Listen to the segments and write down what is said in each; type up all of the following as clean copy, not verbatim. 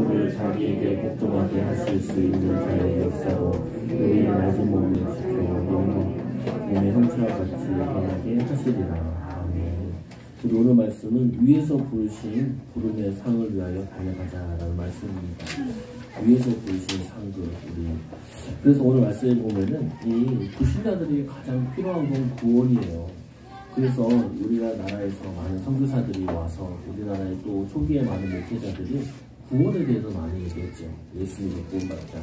누구를 자기에게 복종하게 하실 수 있는 자의 역사로 우리의 낮은 몸을 지켜 영광 몸의 형체와 같이 행하게 하시리라. 아멘. 우리 오늘 말씀은 위에서 부르신 부름의 상을 위하여 달려가자라는 말씀입니다. 위에서 부르신 상급 우리. 그래서 오늘 말씀에 보면은 이 불신자들이 가장 필요한 건 구원이에요. 그래서 우리나라에서 많은 선교사들이 와서 우리나라에 또 초기에 많은 목회자들이 구원에 대해서 많이 얘기했죠. 예수님의 구원받자.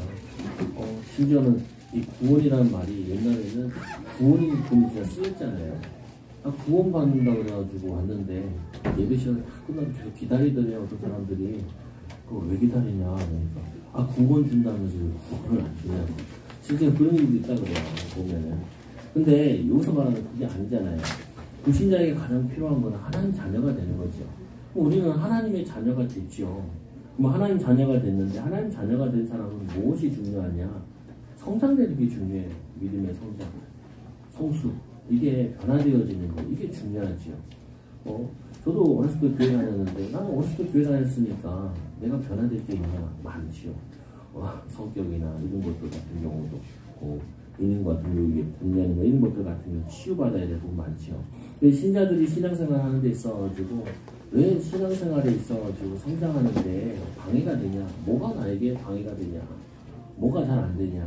심지어는 이 구원이라는 말이 옛날에는 구원이 좀 그냥 쓰였잖아요. 구원받는다고 그래가지고 왔는데 예배 시간 다 끝나고 계속 기다리더래요. 어떤 사람들이. 그걸 왜 기다리냐. 그러니까 구원 준다면서 구원을 안 주냐고. 실제 그런 일도 있다 그래요. 보면은. 근데 여기서 말하는 그게 아니잖아요. 불신자에게 가장 필요한 건 하나님 자녀가 되는 거죠. 우리는 하나님의 자녀가 됐죠. 그럼 하나님 자녀가 됐는데 하나님 자녀가 된 사람은 무엇이 중요하냐? 성장되는 게 중요해요. 믿음의 성장, 성숙. 이게 변화되어지는 거. 이게 중요하죠. 저도 어렸을 때 교회 다녔는데 나는 어렸을 때 교회 다녔으니까 내가 변화될 게 있냐? 많지요. 성격이나 이런 것들 같은 경우도 인과 등록의 분야나 이런 것들 같은 경우 치유받아야 될 부분 많죠. 신자들이 신앙생활 하는 데 있어가지고 왜 신앙생활에 있어가지고 성장하는데 방해가 되냐? 뭐가 나에게 방해가 되냐? 뭐가 잘 안 되냐?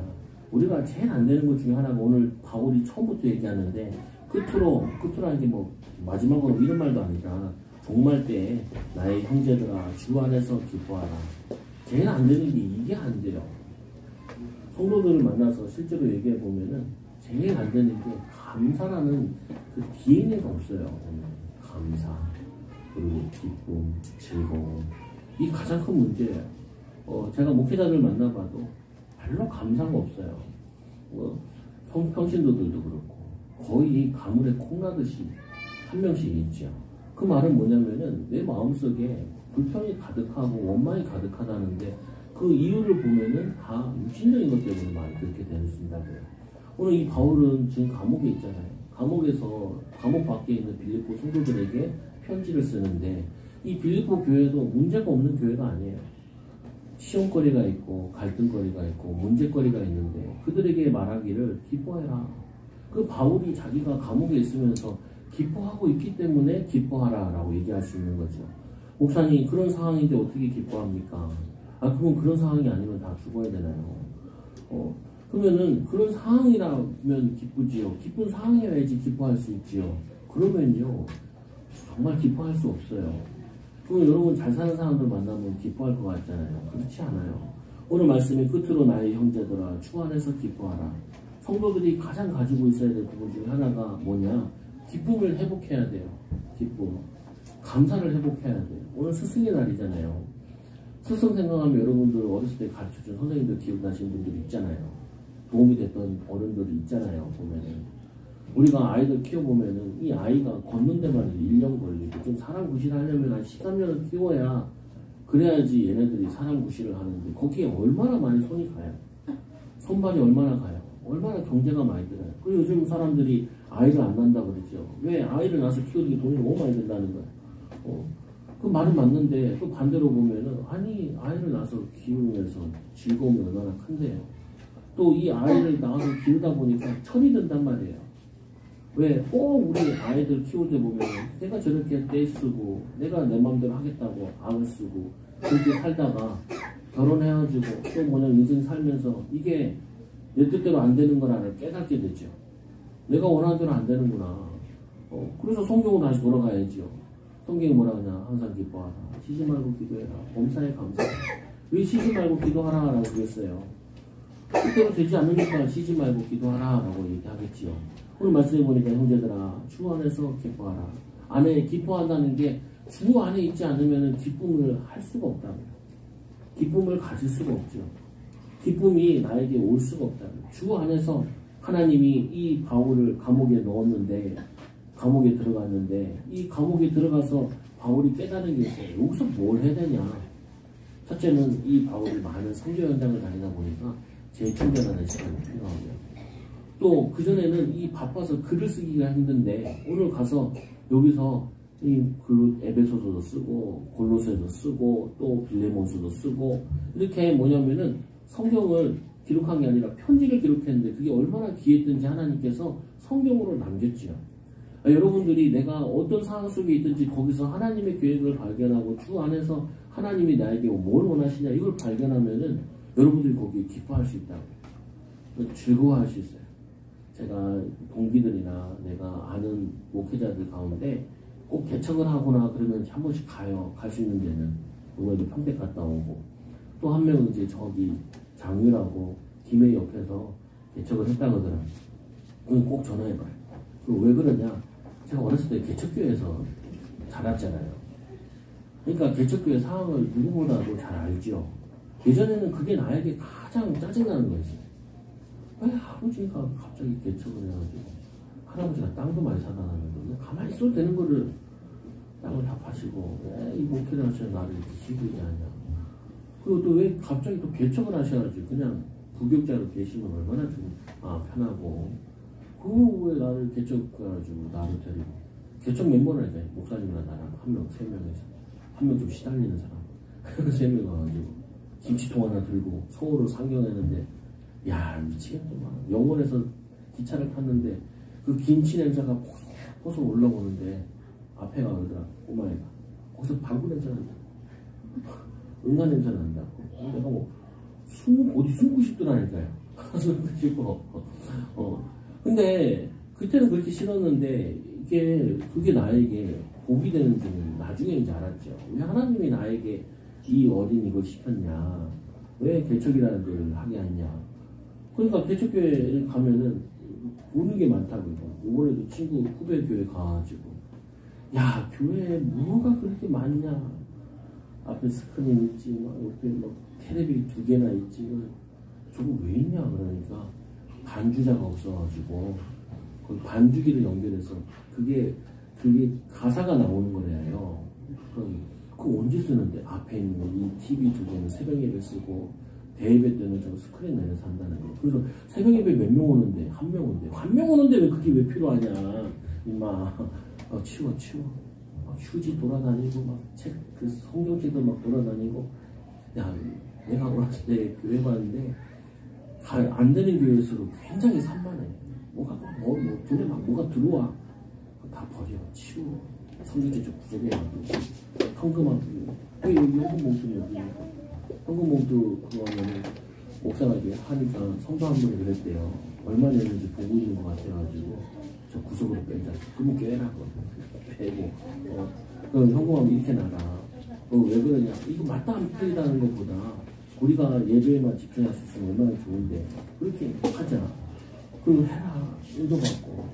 우리가 제일 안 되는 것 중에 하나가 오늘 바울이 처음부터 얘기하는데 끝으로 하는 게 뭐 마지막으로 이런 말도 아니라 종말 때 나의 형제들아 주 안에서 기뻐하라. 제일 안 되는 게 이게 안 돼요. 성도들을 만나서 실제로 얘기해 보면은 제일 안 되는 게 감사라는 그 DNA가 없어요. 감사, 그리고 기쁨, 즐거움. 이 가장 큰 문제예요. 제가 목회자들 만나봐도 별로 감사가 없어요. 평신도들도 그렇고 거의 가물에 콩나듯이 한 명씩 있죠. 그 말은 뭐냐면은 내 마음속에 불평이 가득하고 원망이 가득하다는데 그 이유를 보면은 다 육신적인 것 때문에 많이 그렇게 되는다고요. 오늘 이 바울은 지금 감옥에 있잖아요. 감옥에서 감옥 밖에 있는 빌립보 성도들에게 편지를 쓰는데 이 빌립보 교회도 문제가 없는 교회가 아니에요. 시험거리가 있고 갈등거리가 있고 문제거리가 있는데 그들에게 말하기를 기뻐해라. 그 바울이 자기가 감옥에 있으면서 기뻐하고 있기 때문에 기뻐하라 라고 얘기할 수 있는 거죠. 목사님 그런 상황인데 어떻게 기뻐합니까? 그럼 그런 상황이 아니면 다 죽어야 되나요? 그러면은 그런 상황이라면 기쁘지요. 기쁜 상황이어야지 기뻐할 수 있지요. 그러면요 정말 기뻐할 수 없어요. 그럼 여러분 잘 사는 사람들 만나면 기뻐할 것 같잖아요. 그렇지 않아요. 오늘 말씀의 끝으로 나의 형제들아 주 안에서 기뻐하라. 성도들이 가장 가지고 있어야 될 부분 중에 하나가 뭐냐? 기쁨을 회복해야 돼요. 기쁨. 감사를 회복해야 돼요. 오늘 스승의 날이잖아요. 스승 생각하면 여러분들 어렸을 때 가르쳐준 선생님들 기억나시는 분들이 있잖아요. 도움이 됐던 어른들이 있잖아요. 보면은. 우리가 아이들 키워보면은 이 아이가 걷는 데만 1년 걸리고 좀 사람 구실을 하려면 한 13년을 키워야 그래야지 얘네들이 사람 구실을 하는데 거기에 얼마나 많이 손이 가요. 손발이 얼마나 가요. 얼마나 경제가 많이 들어요. 그리고 요즘 사람들이 아이를 안 낳는다 그러죠. 왜? 아이를 낳아서 키우는 게 돈이 너무 많이 든다는 거예요. 그 말은 맞는데 또 반대로 보면은 아니 아이를 낳아서 키우면서 즐거움이 얼마나 큰데요. 또 이 아이를 낳아서 키우다 보니까 철이 든단 말이에요. 왜? 꼭 우리 아이들 키울 때 보면 내가 저렇게 떼쓰고 내가 내 마음대로 하겠다고 악을 쓰고 그렇게 살다가 결혼해가지고 또 뭐냐 인생 살면서 이게 내 뜻대로 안 되는 거라를 깨닫게 되죠. 내가 원하는 대로 안 되는구나. 그래서 성경으로 다시 돌아가야죠. 성경이 뭐라 하냐? 항상 기뻐하라. 쉬지 말고 기도해라. 범사에 감사하라. 왜 쉬지 말고 기도하라 라고 그랬어요? 뜻대로 되지 않으니까 쉬지 말고 기도하라 라고 얘기하겠지요. 오늘 말씀해 보니까 형제들아 주 안에서 기뻐하라. 안에 기뻐한다는 게 주 안에 있지 않으면 기쁨을 할 수가 없다고요. 기쁨을 가질 수가 없죠. 기쁨이 나에게 올 수가 없다고요. 주 안에서 하나님이 이 바울을 감옥에 넣었는데 감옥에 들어갔는데 이 감옥에 들어가서 바울이 깨달은 게 있어요. 여기서 뭘 해야 되냐. 첫째는 이 바울이 많은 선교 현장을 다니다 보니까 재충전하는 시간이 필요하고요. 또 그전에는 이 바빠서 글을 쓰기가 힘든데 오늘 가서 여기서 에베소서도 쓰고 골로새도 쓰고 또 빌레몬서도 쓰고 이렇게 뭐냐면은 성경을 기록한 게 아니라 편지를 기록했는데 그게 얼마나 귀했든지 하나님께서 성경으로 남겼지요. 여러분들이 내가 어떤 상황 속에 있든지 거기서 하나님의 계획을 발견하고 주 안에서 하나님이 나에게 뭘 원하시냐 이걸 발견하면은 여러분들이 거기에 기뻐할 수 있다고, 즐거워할 수 있어요. 제가 동기들이나 내가 아는 목회자들 가운데 꼭 개척을 하거나 그러면 한 번씩 가요. 갈 수 있는 데는 오늘도 평택 갔다 오고, 또 한 명은 이제 저기 장유라고 김해 옆에서 개척을 했다 그러더라고요. 그럼 꼭 전화해봐요. 왜 그러냐? 제가 어렸을 때 개척교회에서 자랐잖아요. 그러니까 개척교회 상황을 누구보다도 잘 알죠. 예전에는 그게 나에게 가장 짜증나는 거였어요. 왜 아버지가 갑자기 개척을 해가지고 할아버지가 땅도 많이 사다 놨는데 가만히 있어도 되는 거를 땅을 다 파시고 왜 이 목회를 하셔야 나를 이렇게 힘들게 하냐. 그리고 또 왜 갑자기 또 개척을 하셔야지 그냥 부교육자로 계시면 얼마나 좀 편하고, 그거 왜 나를 개척해가지고 나를 데리고 개척 멤버라니까 목사님이랑 나랑 한 명, 세 명에서 한 명 좀 시달리는 사람 세 명 와가지고 김치통 하나 들고 서울을 상경했는데 야 미치겠더만. 영월에서 기차를 탔는데 그 김치 냄새가 포서 올라오는데 앞에 가더라 꼬마애가 거기서 방구 냄새 난다. 응가 냄새 난다고. 내가 뭐 어디 숨고 싶더라니까요. 숨고 싶어. 근데 그때는 그렇게 싫었는데 그게 나에게 복이 되는 줄은 나중에 이제 알았죠. 왜 하나님이 나에게 이 어린 이걸 시켰냐, 왜 개척이라는 걸 하게 했냐. 그러니까 개척교회에 가면은 보는 게 많다고요. 이번에도 친구 후배 교회 가가지고 야 교회에 뭐가 그렇게 많냐, 앞에 스크린 있지, 막 옆에 막 테레비 2개나 있지, 저거 왜 있냐. 그러니까 반주자가 없어가지고 그 반주기를 연결해서 그게 가사가 나오는 거래요. 그거 언제 쓰는데 앞에 있는 이 TV 2개는 새벽 예배 쓰고 대예배 때는 저거 스크린 내려서 한다는 거예요. 그래서 새벽 예배 몇 명 오는데 한 명 오는데 왜 그게 왜 필요하냐 임마. 치워 휴지 돌아다니고 막 그 성경책도 막 돌아다니고. 야 내가 어렸을 때 교회 갔는데 안 되는 교회일수록 굉장히 산만해. 눈에 막 뭐가 들어와. 다 버려, 치워. 성경책 좀 구석해가지고 현금하고 현금 봉투 여기 현금 봉투 그거 하면은 목사가 이렇게 하니까 성도 한 분이 그랬대요. 얼마 냈는지 보고 있는 것 같아가지고 저 구석으로 빼자. 그러면 깨라고 빼고 그럼 현금하면 이렇게 나가. 왜 그러냐, 이거 맞다 안 틀리다는 것보다 우리가 예배에만 집중할 수 있으면 얼마나 좋은데 그렇게 하자. 그리고 해라, 인도받고.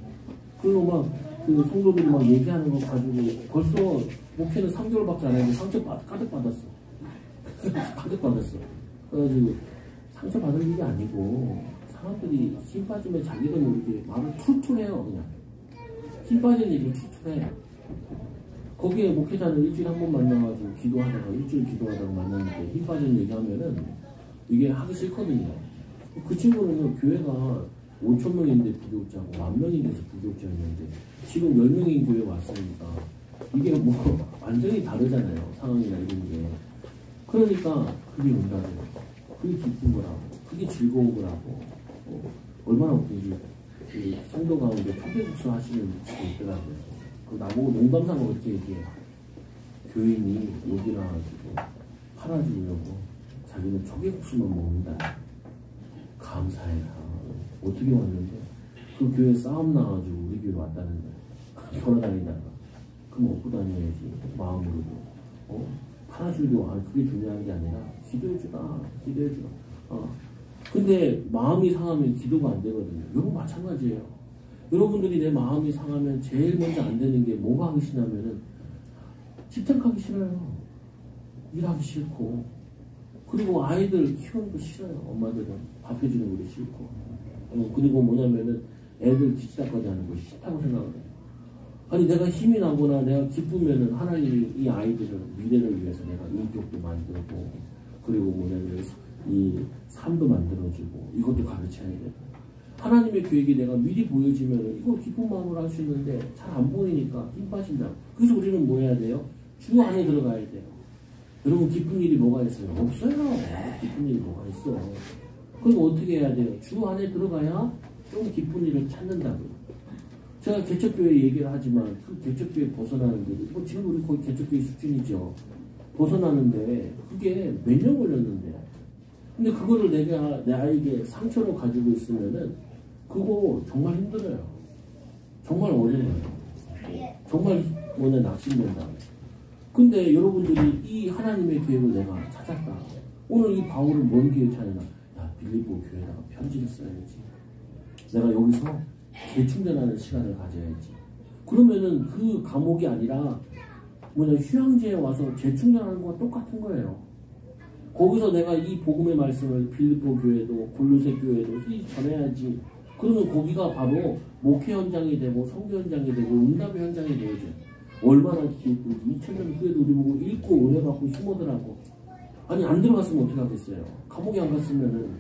그리고 막 그 성도들이 막 얘기하는 거 가지고 벌써 목회는 3개월밖에 안 했는데 상처 가득 받았어. 가득 받았어. 그래가지고 상처 받을 일이 아니고 사람들이 힘 빠지면 자기도 모르게 말을 툴툴해요. 그냥 힘 빠진 일을 툴툴해. 거기에 목회자는 일주일에 한 번 만나가지고 기도하다가 일주일 기도하다가 만났는데 힘 빠진 얘기하면은 이게 하기 싫거든요. 그 친구는 교회가 5,000명인데 부교육자고 10,000명이 돼서 부교육자였는데 지금 10명인 교회 왔으니까 이게 뭐 완전히 다르잖아요. 상황이나 이런 게. 그러니까 그게 응답이에요. 그게 기쁜 거라고, 그게 즐거운 거라고. 얼마나 웃긴지. 그 성도 가운데 초계국수 하시는 분이 있더라고요. 나보고 농담삼아 그렇게 얘기해요. 교인이 여기라 가지고 팔아주려고 자기는 초계국수만 먹는다. 감사해라. 어떻게 왔는데 그 교회 싸움 나가지고 우리 교회 왔다는 거야. 돌아다니다가. 그럼 업고 다녀야지. 마음으로도. 팔아주려고. 그게 중요한 게 아니라 기도해주라. 근데 마음이 상하면 기도가 안 되거든요. 여러분 마찬가지예요. 여러분들이 내 마음이 상하면 제일 먼저 안 되는 게 뭐가 하기 싫냐면은 집착하기 싫어요. 일하기 싫고. 그리고 아이들 키우는 거 싫어요. 엄마들은 밥 해주는 거 싫고. 그리고 뭐냐면은 애들 뒤치다까지 하는 거 싫다고 생각을 해요. 아니 내가 힘이 나거나 내가 기쁘면은 하나님이 이 아이들을 미래를 위해서 내가 인격도 만들고 그리고 뭐냐면 이 삶도 만들어주고 이것도 가르쳐야 돼요. 하나님의 계획이 내가 미리 보여지면 이걸 기쁜 마음으로 할 수 있는데 잘 안 보이니까 힘 빠진다. 그래서 우리는 뭐 해야 돼요? 주 안에 들어가야 돼요. 여러분 기쁜 일이 뭐가 있어요? 없어요. 기쁜 일이 뭐가 있어. 그럼 어떻게 해야 돼요? 주 안에 들어가야 좀 기쁜 일을 찾는다고요. 제가 개척교회 얘기를 하지만 그 개척교회 벗어나는데 뭐 지금 우리 거의 개척교회 수준이죠. 벗어나는데 그게 몇 년 걸렸는데 근데 그거를 내가 내 아이에게 상처로 가지고 있으면은 그거 정말 힘들어요. 정말 어려워요. 정말 낙심된다. 근데 여러분들이 이 하나님의 계획을 내가 찾았다. 오늘 이 바울은 뭔 계획 찾느냐? 야, 빌립보 교회에다가 편지를 써야지. 내가 여기서 재충전하는 시간을 가져야지. 그러면은 그 감옥이 아니라 휴양지에 와서 재충전하는 거와 똑같은 거예요. 거기서 내가 이 복음의 말씀을 빌립보 교회도 골로새 교회도 전해야지. 그러면 거기가 바로 목회 현장이 되고 선교 현장이 되고 응답의 현장이 되어져. 얼마나 기쁘지. 2000년 후에도 우리 보고 읽고 은혜 받고 힘얻으라고. 아니 안 들어갔으면 어떻게 하겠어요. 감옥에 안 갔으면은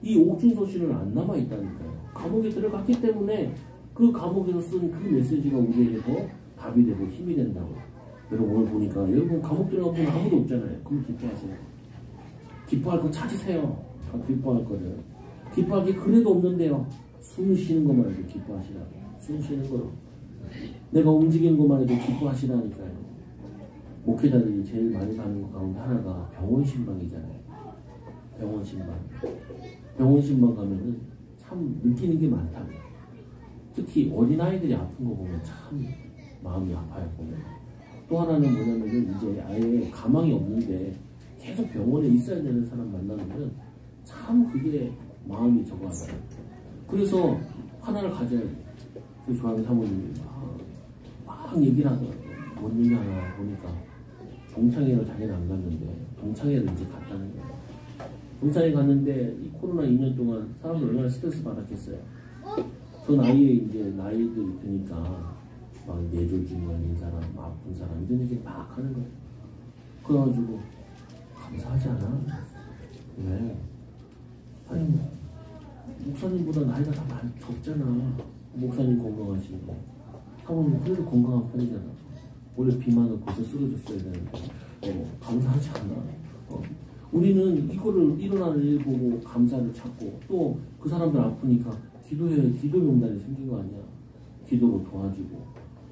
이 옥중서신은 안 남아있다니까요. 감옥에 들어갔기 때문에 그 감옥에서 쓴 그 메시지가 우리에게도 답이 되고 힘이 된다고. 여러분 오늘 보니까 여러분 감옥 들어가면 아무도 없잖아요. 그럼 기뻐하세요. 기뻐할 거 찾으세요. 기뻐할 거를. 기뻐할 게 그래도 없는데요. 숨 쉬는 것만 해도 기뻐하시라고. 숨 쉬는 거로. 내가 움직이는 것만 해도 기뻐하시라니까요. 목회자들이 제일 많이 가는 것 가운데 하나가 병원 신방이잖아요. 병원 신방. 병원 신방 가면은 참 느끼는 게 많다고. 특히 어린아이들이 아픈 거 보면 참 마음이 아파요. 보면. 또 하나는 뭐냐면은 이제 아예 가망이 없는데 계속 병원에 있어야 되는 사람 만나면 참 그게 마음이 저거하더라고요. 그래서 하나를 가져야 돼요. 그 조항 사모님이 막 얘기를 하더라고요. 뭔 얘기 하나 보니까 동창회를 자기는 안 갔는데 동창회를 이제 갔다는 거예요. 동창회 갔는데 이 코로나 2년 동안 사람들 얼마나 스트레스 받았겠어요. 전 아이에 이제 나이들이 드니까 막 뇌졸중 걸린 사람, 아픈 사람 이런 얘기 막 하는 거예요. 그래가지고 감사하지 않아? 왜? 아니 목사님보다 나이가 다 많이 적잖아. 목사님 건강하시고 사모님 그래도 건강한 편이잖아. 원래 비만은 벌써 쓰러졌어야 되는데 감사하지 않아? 우리는 이거를 일어나는 일 보고 감사를 찾고 또 그 사람들 아프니까 기도해 기도 명단이 생긴 거 아니야. 기도로 도와주고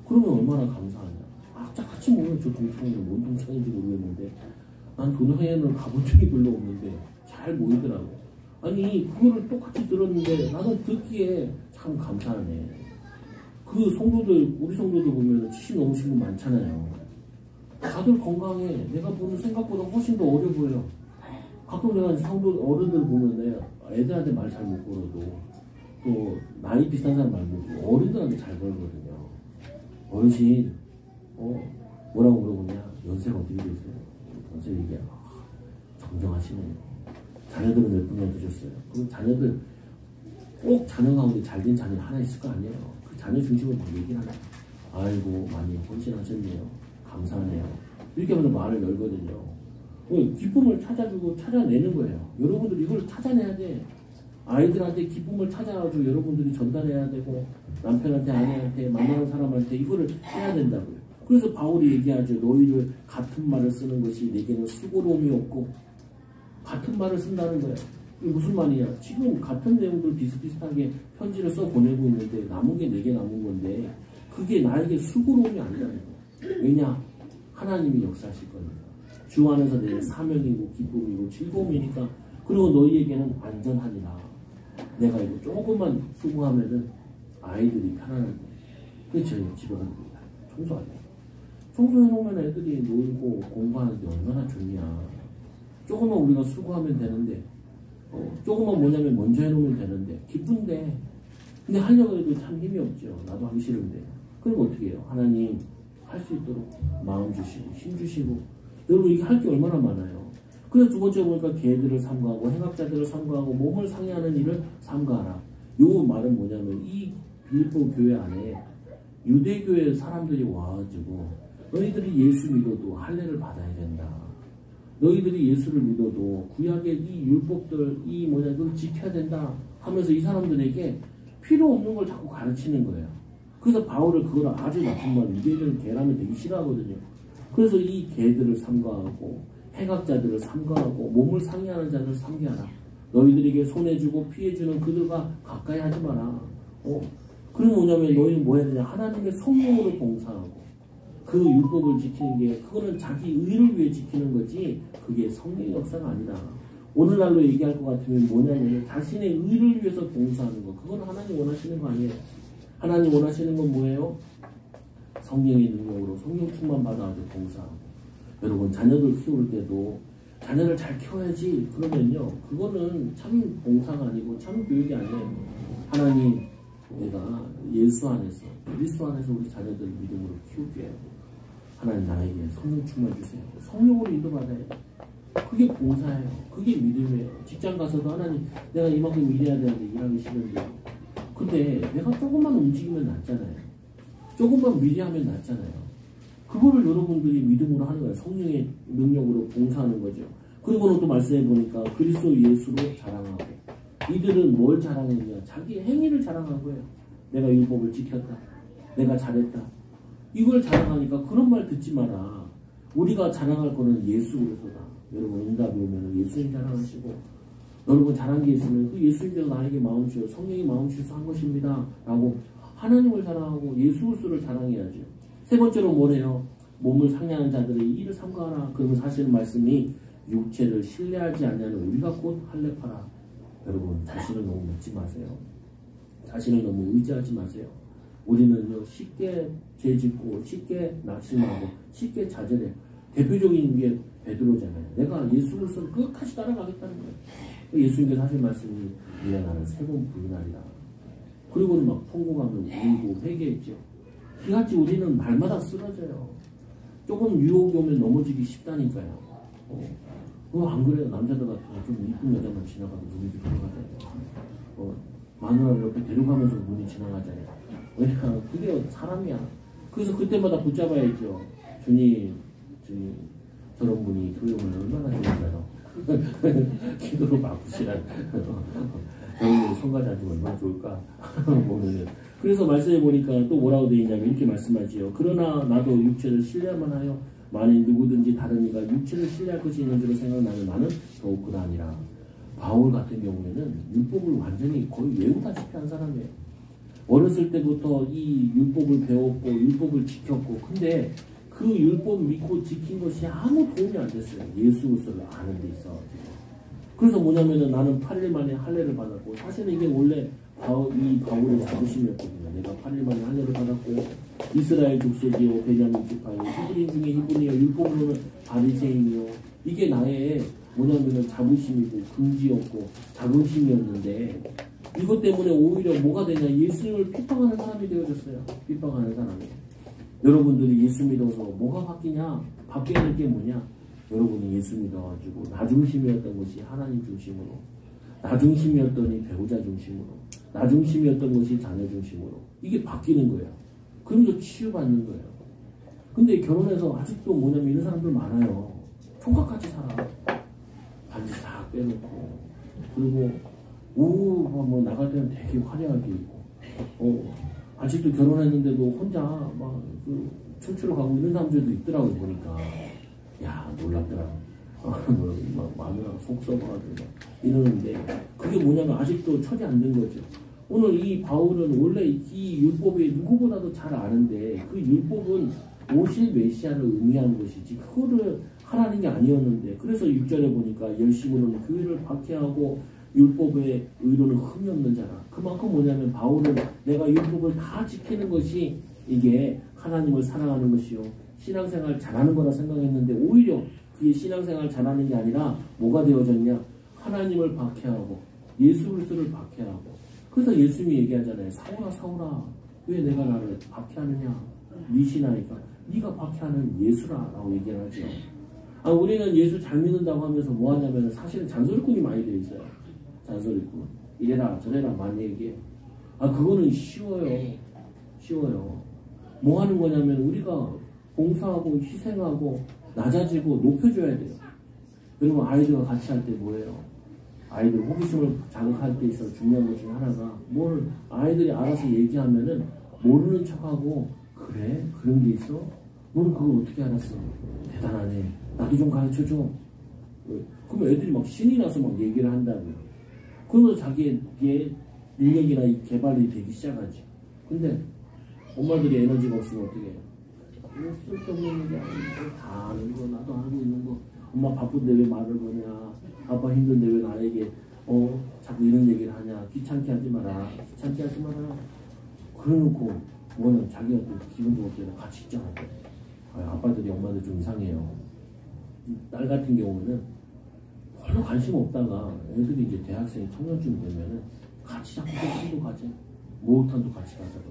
그러면 얼마나 감사하냐. 같이 모여요. 저 동창회는 뭔 동창회인지 모르겠는데 난 동창회는 가본 적이 별로 없는데 잘 모이더라고. 아니 그거를 똑같이 들었는데 나도 듣기에 참 감사하네. 그 성도들 우리 성도들 보면 70 넘으신 분 많잖아요. 다들 건강해. 내가 보는 생각보다 훨씬 더 어려 보여. 가끔 내가 성도 어른들 보면 애들한테 말 잘 못 걸어도 또 나이 비슷한 사람 말 못 걸고 어른들한테 잘 걸거든요. 어르신 뭐라고 물어보냐. 연세가 어떻게 되세요? 연세 얘기야. 정정하시네요. 자녀들은 몇 분이나 되셨어요? 그럼 자녀들 꼭 자녀 가운데 잘된 자녀 하나 있을 거 아니에요. 그 자녀 중심으로 막 얘기를 하나. 아이고 많이 헌신하셨네요. 감사하네요. 이렇게 하면서 말을 열거든요. 기쁨을 찾아주고 찾아내는 거예요. 여러분들 이걸 찾아내야 돼. 아이들한테 기쁨을 찾아가지고 여러분들이 전달해야 되고 남편한테 아내한테 만나는 사람한테 이거를 해야 된다고요. 그래서 바울이 얘기하죠. 너희를 같은 말을 쓰는 것이 내게는 수고로움이 없고 같은 말을 쓴다는 거예요. 이게 무슨 말이냐. 지금 같은 내용들 비슷비슷하게 편지를 써 보내고 있는데 남은 게 내게 남은 건데 그게 나에게 수고로움이 아니라는 거예요. 왜냐? 하나님이 역사하실 거니까. 주 안에서 내 사명이고 기쁨이고 즐거움이니까. 그리고 너희에게는 안전하니라. 내가 이거 조금만 수고하면은 아이들이 편안한 거예요. 그래서 저희 집에 가는 겁니다. 청소하죠. 청소해놓으면 애들이 놀고 공부하는데 얼마나 좋냐. 조금만 우리가 수고하면 되는데 조금만 뭐냐면 먼저 해놓으면 되는데 기쁜데 근데 하려고 해도 참 힘이 없죠. 나도 하기 싫은데. 그럼 어떻게 해요? 하나님 할 수 있도록 마음 주시고 힘 주시고 여러분 이게 할 게 얼마나 많아요. 그래서 두 번째 보니까 개들을 삼가하고 행악자들을 삼가하고 몸을 상해하는 일을 삼가하라. 요 말은 뭐냐면 이 빌립보 교회 안에 유대교회 사람들이 와가지고 너희들이 예수 믿어도 할례를 받아야 된다. 너희들이 예수를 믿어도 구약의 이 율법들, 그걸 지켜야 된다 하면서 이 사람들에게 필요 없는 걸 자꾸 가르치는 거예요. 그래서 바울을 그걸 아주 나쁜 말, 유대인들은 개라면 되게 싫어하거든요. 그래서 이 개들을 삼가하고 행악자들을 삼가하고 몸을 상해하는 자들을 삼게하라. 너희들에게 손해주고 피해주는 그들과 가까이 하지 마라. 그럼 뭐냐면 너희는 뭐 해야 되냐? 하나님의 성령으로 봉사하고 그 율법을 지키는 게 그거는 자기 의를 위해 지키는 거지 그게 성령의 역사가 아니다. 오늘날로 얘기할 것 같으면 뭐냐면 자신의 의를 위해서 봉사하는 거. 그건 하나님 원하시는 거 아니에요. 하나님 원하시는 건 뭐예요? 성령의 능력으로 성령 충만 받아가지고 봉사하고. 여러분 자녀들 키울 때도 자녀를 잘 키워야지 그러면요 그거는 참 봉사가 아니고 참 교육이 아니에요. 하나님 내가 예수 안에서 그리스도 안에서 우리 자녀들 믿음으로 키울게요. 하나님 나에게 성령 충만 주세요. 성령으로 인도받아요. 그게 봉사예요. 그게 믿음이에요. 직장 가서도 하나님 내가 이만큼 일해야 되는데 일하기 싫은데 근데 내가 조금만 움직이면 낫잖아요. 조금만 미리 하면 낫잖아요. 그거를 여러분들이 믿음으로 하는 거예요. 성령의 능력으로 봉사하는 거죠. 그리고는 또 말씀해 보니까 그리스도 예수로 자랑하고 이들은 뭘 자랑했냐? 자기 행위를 자랑한 거예요. 내가 율법을 지켰다. 내가 잘했다. 이걸 자랑하니까 그런 말 듣지 마라. 우리가 자랑할 거는 예수 그리스도다. 여러분 응답이 오면 예수님 자랑하시고 여러분 잘한 게 있으면 그 예수님께서 나에게 마음 주어 성령이 마음 주셔서 한 것입니다. 라고 하나님을 자랑하고 예수 그리스도를 자랑해야죠. 세 번째로 뭐래요? 몸을 상해하는 자들의 이를 삼가하라. 그러면 하시는 말씀이 육체를 신뢰하지 않냐는 우리가 곧 할례파라. 여러분 자신을 너무 믿지 마세요. 자신을 너무 의지하지 마세요. 우리는요 쉽게 죄짓고 쉽게 낙심하고 쉽게 좌절해요. 대표적인 게 베드로잖아요. 내가 예수 그리스도를 끝까지 따라가겠다는 거예요. 예수님께서 하신 말씀이 네가 나를 세 번 부인하리라. 그리고는 막 통곡하며 울고 회개했죠. 이같이 우리는 말마다 쓰러져요. 조금 유혹이 오면 넘어지기 쉽다니까요. 그거 안 그래요? 남자들 같은 거 좀 이쁜 여자만 지나가도 눈이 들어가잖아요. 마누라를 옆에 데려가면서 눈이 지나가잖아요. 왜냐? 그게 사람이야. 그래서 그때마다 붙잡아야죠. 주님, 저런 분이 교회 오면 얼마나 좋을까요? 기도로 바꾸시라. 저희 성가자한테 얼마나 좋을까? 보면은. 그래서 말씀해 보니까 또 뭐라고 되어 있냐면 이렇게 말씀하지요. 그러나 나도 육체를 신뢰만 하여 만일 누구든지 다른 이가 육체를 신뢰할 것이 있는 줄로 생각나는 나는 더욱 그러하니라. 바울 같은 경우에는 율법을 완전히 거의 외우다시피 한 사람이에요. 어렸을 때부터 이 율법을 배웠고 율법을 지켰고 근데 그 율법 믿고 지킨 것이 아무 도움이 안 됐어요. 예수 그리스도를 아는 데 있어. 그래서 뭐냐면은 나는 8일 만에 할례를 받았고 사실은 이게 원래 이 바울의 자부심이었거든요. 내가 8일 만에 할례를 받았고 이스라엘 족속이요 베냐민 지파요 히브리인 중에 히브리요 율법으로는 바리새인이요 이게 나의 뭐냐면은 자부심이고 긍지였고 자긍심이었는데 이것 때문에 오히려 뭐가 되냐 예수님을 핍박하는 사람이 되어졌어요. 핍박하는 사람이. 여러분들이 예수 믿어서 뭐가 바뀌냐? 바뀌는 게 뭐냐? 여러분이 예수 믿어가지고 나 중심이었던 것이 하나님 중심으로 나 중심이었더니 배우자 중심으로 나 중심이었던 것이 자녀 중심으로 이게 바뀌는 거예요. 그러면서 치유받는 거예요. 근데 결혼해서 아직도 뭐냐면 이런 사람들 많아요. 총각같이 살아. 반지 싹 빼놓고 그리고 오후 뭐 나갈 때는 되게 화려하게 입고 아직도 결혼했는데도 혼자 막 춤추러 가고 이런 사람들도 있더라고요. 보니까 야 놀랍더라. 막 마누라가 속 썩어가지고 이러는데 그게 뭐냐면 아직도 처리 안 된 거죠. 오늘 이 바울은 원래 이 율법에 누구보다도 잘 아는데 그 율법은 오실 메시아를 의미하는 것이지 그거를 하라는 게 아니었는데 그래서 6절에 보니까 열심으로는 교회를 박해하고 율법의 의로는 흠이 없는 자라. 그만큼 뭐냐면 바울은 내가 율법을 다 지키는 것이 이게 하나님을 사랑하는 것이요 신앙생활 잘하는 거라 생각했는데 오히려 그게 신앙생활 잘하는 게 아니라 뭐가 되어졌냐 하나님을 박해하고 예수 그리스도를 박해하고 그래서 예수님이 얘기하잖아요. 사울아 사울아 왜 내가 나를 박해하느냐 미시나니까 네가 박해하는 예수라 라고 얘기를 하죠. 우리는 예수 잘 믿는다고 하면서 뭐 하냐면 사실은 잔소리꾼이 많이 되어 있어요. 잔소리꾼 이래라 저래라 많이 얘기해요. 그거는 쉬워요. 뭐 하는 거냐면 우리가 봉사하고 희생하고 낮아지고 높여줘야 돼요. 여러분 아이들과 같이 할 때 뭐예요? 아이들 호기심을 자극할 때 있어서 중요한 것 중에 하나가 뭘 아이들이 알아서 얘기하면은 모르는 척하고 그래? 그런 게 있어? 너는 그걸 어떻게 알았어? 대단하네. 나도 좀 가르쳐줘. 그럼 애들이 막 신이 나서 막 얘기를 한다고요. 그러면서 자기의 능력이나 개발이 되기 시작하지. 근데 엄마들이 에너지가 없으면 어떻게 해요? 쓸데없는 얘기 아니고 다 아는 거 나도 알고 있는 거 엄마 바쁜데 왜 말을 거냐 아빠 힘든데 왜 나에게 자꾸 이런 얘기를 하냐 귀찮게 하지 마라 귀찮게 하지 마라 그래놓고 뭐는 자기가 또 기분 좋을 때는 같이 있잖아. 아빠들이 엄마들 좀 이상해요. 딸 같은 경우는 별로 관심 없다가 애들이 이제 대학생 청년쯤 되면은 같이 자꾸 캠핑도 가지 목욕탕도 같이 가자고.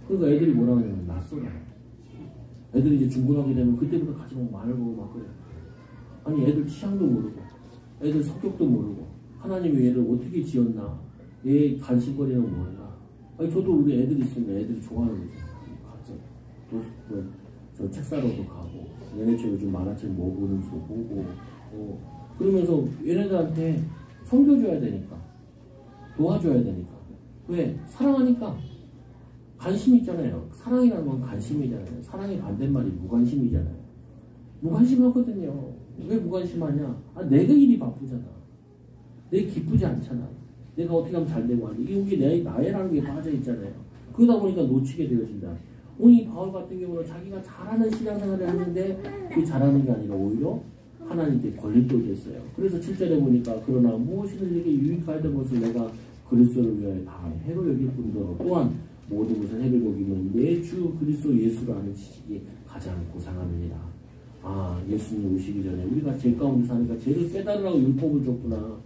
그러니까 애들이 뭐라 하냐면 낯설어요. 애들이 이제 중고등학교 되면 그때부터 같이 막 말을 보고 막 그래요. 아니 애들 취향도 모르고 애들 성격도 모르고 하나님이 얘를 어떻게 지었나 얘 관심거리는 몰라. 아니 저도 우리 애들이 있으면 애들이 좋아하는 거죠. 가서 저 책 사러도 가고 얘네 책 요즘 만화책 뭐 보는지 보고 그러면서 얘네들한테 섬겨줘야 되니까 도와줘야 되니까 왜? 사랑하니까 관심 있잖아요. 사랑이라는 건 관심이잖아요. 사랑의 반대말이 무관심이잖아요. 무관심하거든요. 왜 무관심하냐? 내가 일이 바쁘잖아. 내가 기쁘지 않잖아. 내가 어떻게 하면 잘 되고 하는데 이게 나애라는 게 빠져 있잖아요. 그러다 보니까 놓치게 되어진다. 오늘 이 바울 같은 경우는 자기가 잘하는 신앙생활을 했는데 그게 잘하는 게 아니라 오히려 하나님께 걸림돌이 됐어요. 그래서 7절에 보니까 그러나 무엇이든 내게 유익하던 것을 내가 그리스도를 위하여 다 해로 여길 뿐더러 또한 모든 것을 해로 여기면 내 주 그리스도 예수를 아는 지식이 가장 고상함이니라. 예수님 오시기 전에 우리가 죄 가운데 사니까 죄를 깨달으라고 율법을 줬구나.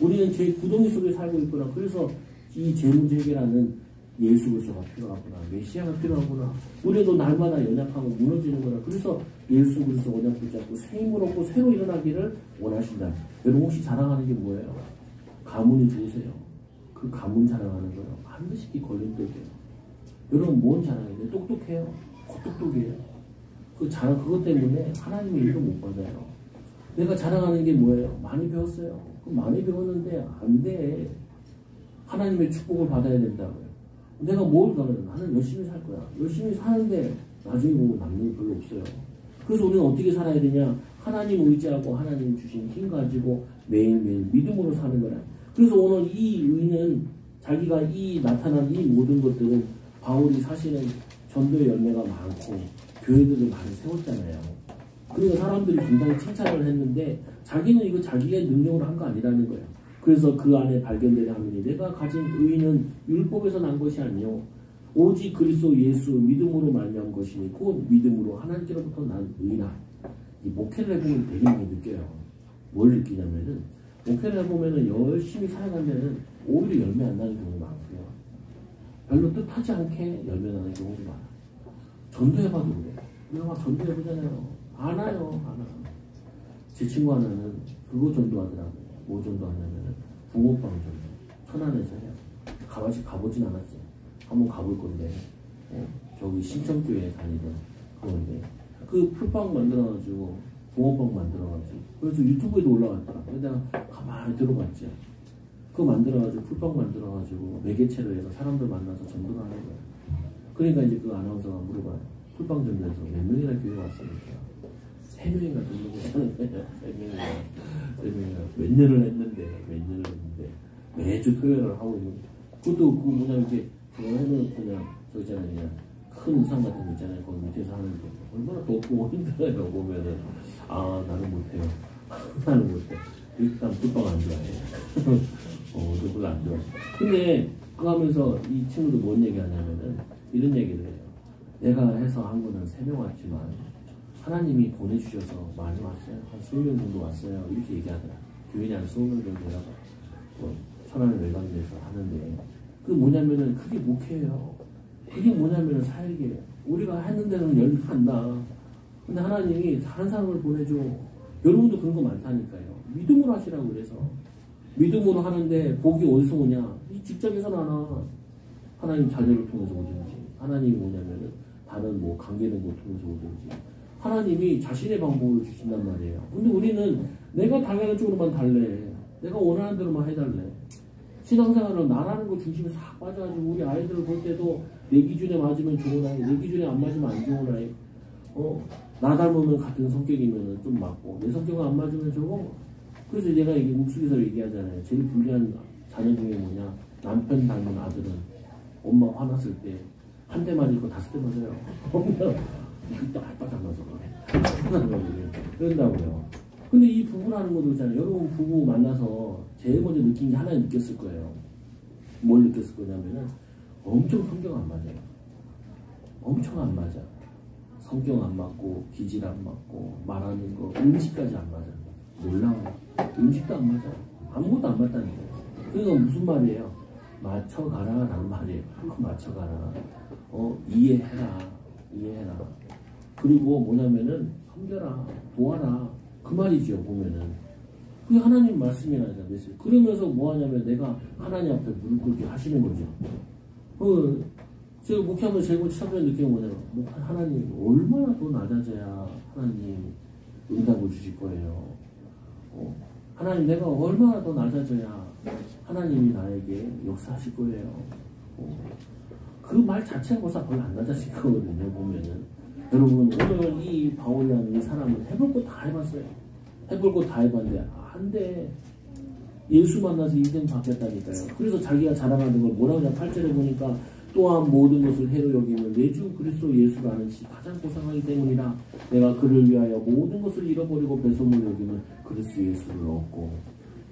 우리는 죄 구덩이 속에 살고 있구나. 그래서 이 죄 문제 해결하는 예수 그리스도가 필요하구나. 메시아가 필요하구나. 우리도 날마다 연약하고 무너지는 거라. 그래서 예수 그리스도 언약 붙잡고 새 힘을 얻고 새로 일어나기를 원하신다. 여러분 혹시 자랑하는 게 뭐예요? 가문이 좋으세요? 그 가문 자랑하는 거예요. 반드시 걸림돌이에요. 여러분 뭔 자랑이에요? 똑똑해요? 똑똑해요. 그것 때문에 하나님의 일도 못 받아요. 내가 자랑하는 게 뭐예요? 많이 배웠어요. 그럼 많이 배웠는데 안 돼. 하나님의 축복을 받아야 된다고요. 내가 뭘 가면 나는 열심히 살 거야. 열심히 사는데 나중에 보면 남는 게 별로 없어요. 그래서 우리는 어떻게 살아야 되냐? 하나님 의지하고 하나님 주신 힘 가지고 매일매일 믿음으로 사는 거라. 그래서 오늘 이 의는 자기가 나타난 이 모든 것들은 바울이 사실은 전도의 열매가 많고 교회들을 많이 세웠잖아요. 그러니까 사람들이 굉장히 칭찬을 했는데 자기는 이거 자기의 능력으로 한 거 아니라는 거예요. 그래서 그 안에 발견되는 하면이 내가 가진 의는 율법에서 난 것이 아니요 오직 그리스도 예수 믿음으로 말미암은 것이니 곧 믿음으로 하나님께로부터 난 의나. 이 목회를 해보면 되게 많이 느껴요. 뭘 느끼냐면은 목회를 해보면은 열심히 살아가면은 오히려 열매 안 나는 경우가 많고요. 별로 뜻하지 않게 열매 나는 경우도 많아요. 전도해봐도 그래요. 우리가 막 전도해보잖아요. 안 와요. 안 와. 제 친구 하나는 그거 전도하더라고요. 뭐 전도하냐면은 붕어빵 전도. 천안에서 해요. 아직 가보진 않았어요. 한번 가볼 건데 저기 신천교회 다니던 그건데 그 풀빵 만들어가지고 붕어빵 만들어가지고 그래서 유튜브에도 올라갔더라. 내가 가만히 들어봤지. 그거 만들어가지고 풀빵 만들어가지고 매개체로 해서 사람들 만나서 전도를 하는 거예요. 그러니까 이제 그 아나운서가 물어봐요. 풀빵 전도에서 몇 명이나 교회 왔습니까? 3명인가 등록을 하는데 3명이나 몇 년을 했는데 매주 토요일을 하고 있는 그것도 그 뭐냐 이렇게 그거 해놓은 그냥 저 있잖아요. 그냥 큰 우산 같은 거 있잖아요. 거기 밑에서 하는데 얼마나 덥고 힘들어요. 보면은 나는 못해요. 나는 못해. 일단 풀빵 안 좋아해. 저 별로 안 좋아해. 근데 그거 하면서 이 친구도 뭔 얘기 하냐면은 이런 얘기를 해요. 내가 해서 한 거는 3명 왔지만 하나님이 보내주셔서 많이 왔어요. 한 20명 정도 왔어요. 이렇게 얘기하더라. 교인이 한 20명 정도 해서 천안을 외곽에서 하는데 그 뭐냐면은 그게 목회예요. 그게 뭐냐면은 사역이에요. 우리가 하는 데는 열매가 안 나. 근데 하나님이 다른 사람을 보내줘. 여러분도 그런 거 많다니까요. 믿음으로 하시라고 그래서. 믿음으로 하는데 복이 어디서 오냐? 이 직장에서 나나. 하나님 자녀를 통해서 오든지. 하나님이 뭐냐면은 다른 관계는 못 통해서 오든지. 하나님이 자신의 방법을 주신단 말이에요. 근데 우리는 내가 달라는 쪽으로만 달래. 내가 원하는 대로만 해달래. 신앙생활은 나라는 거 중심에 싹 빠져가지고 우리 아이들을 볼 때도 내 기준에 맞으면 좋은 아이, 내 기준에 안 맞으면 안 좋은 아이. 나 닮으면 같은 성격이면 좀 맞고 내 성격은 안 맞으면 저거. 그래서 내가 이게 묵숙에서 얘기하잖아요. 제일 불리한 자녀 중에 뭐냐, 남편 닮은 아들은 엄마 화났을 때 한 대 맞을 거 5대 맞아요. 엄마 이거 아빠 닮아서 그런다고요. 근데 이 부부라는 것도 있잖아요. 여러분 부부 만나서 제일 먼저 느낀 게 하나 느꼈을 거예요. 뭘 느꼈을 거냐면은 엄청 성격 안 맞아요. 엄청 안 맞아. 성격 안 맞고 기질 안 맞고 말하는 거 음식까지 안 맞아. 놀라워요. 음식도 안 맞아. 아무것도 안 맞다는 거예요. 그러니까 무슨 말이에요? 맞춰가라 라는 말이에요. 한번 맞춰가라. 이해해라. 이해해라. 그리고 뭐냐면은 섬겨라. 도와라. 그 말이죠. 보면은 그게 하나님 말씀이라잖아요. 그러면서 뭐 하냐면 내가 하나님 앞에 무릎 꿇게 하시는 거죠. 제가 목회하면서 제일 첫 번째 느끼는 뭐냐면 하나님 얼마나 더 낮아져야 하나님 응답을 주실 거예요. 하나님 내가 얼마나 더 낮아져야 하나님이 나에게 역사하실 거예요. 그 말 자체가 벌써 별로 안 낮아질 거거든요. 보면은 여러분 오늘 이 바울이라는 이 사람은 해볼 거 다 해봤어요. 해볼 거 다 해봤는데 안 돼. 예수 만나서 인생 바뀌었다니까요. 그래서 자기가 자랑하는 걸 뭐라고 하냐 8절에 보니까 또한 모든 것을 해로 여기면 내 주 그리스도 예수를 아는 시 가장 고상하기 때문이라 내가 그를 위하여 모든 것을 잃어버리고 배송을 여기면 그리스도 예수를 얻고.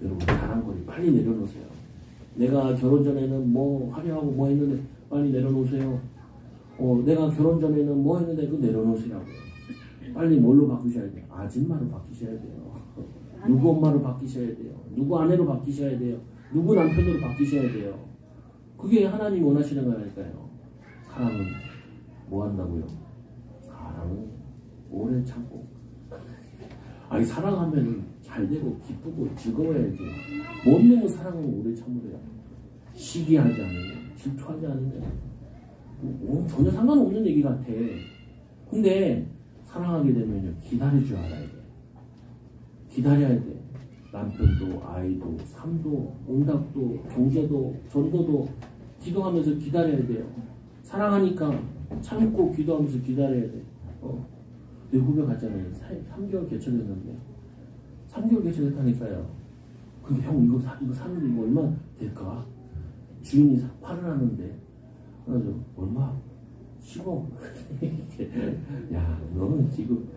여러분 자랑거리 빨리 내려놓으세요. 내가 결혼 전에는 뭐 화려하고 뭐 했는데 빨리 내려놓으세요. 내가 결혼 전에는 뭐 했는데 그거 내려놓으시라고요. 빨리 뭘로 바꾸셔야 돼요? 아줌마로 바뀌셔야 돼요. 누구 엄마로 바뀌셔야 돼요. 누구 아내로 바뀌셔야 돼요. 누구 남편으로 바뀌셔야 돼요. 그게 하나님이 원하시는 거니까요. 사랑은 뭐 한다고요? 사랑은 오래 참고. 아니 사랑하면 잘 되고 기쁘고 즐거워야지. 못 너무 사랑은 오래 참으래요. 시기하지 않으면, 질투하지 않으면 전혀 상관없는 얘기 같아. 근데 사랑하게 되면요 기다릴 줄 알아야 돼. 기다려야 돼. 남편도 아이도 삶도 응답도 경제도 전도도 기도하면서 기다려야 돼요. 사랑하니까 참고 기도하면서 기다려야 돼. 내 후배 갔잖아요. 3개월 개천했는데 3개월 개천했다니까요. 근데 형 이거 사는데 이거 얼마 될까? 주인이 팔을 하는데 그래서 얼마? 10억. 야 너는 지금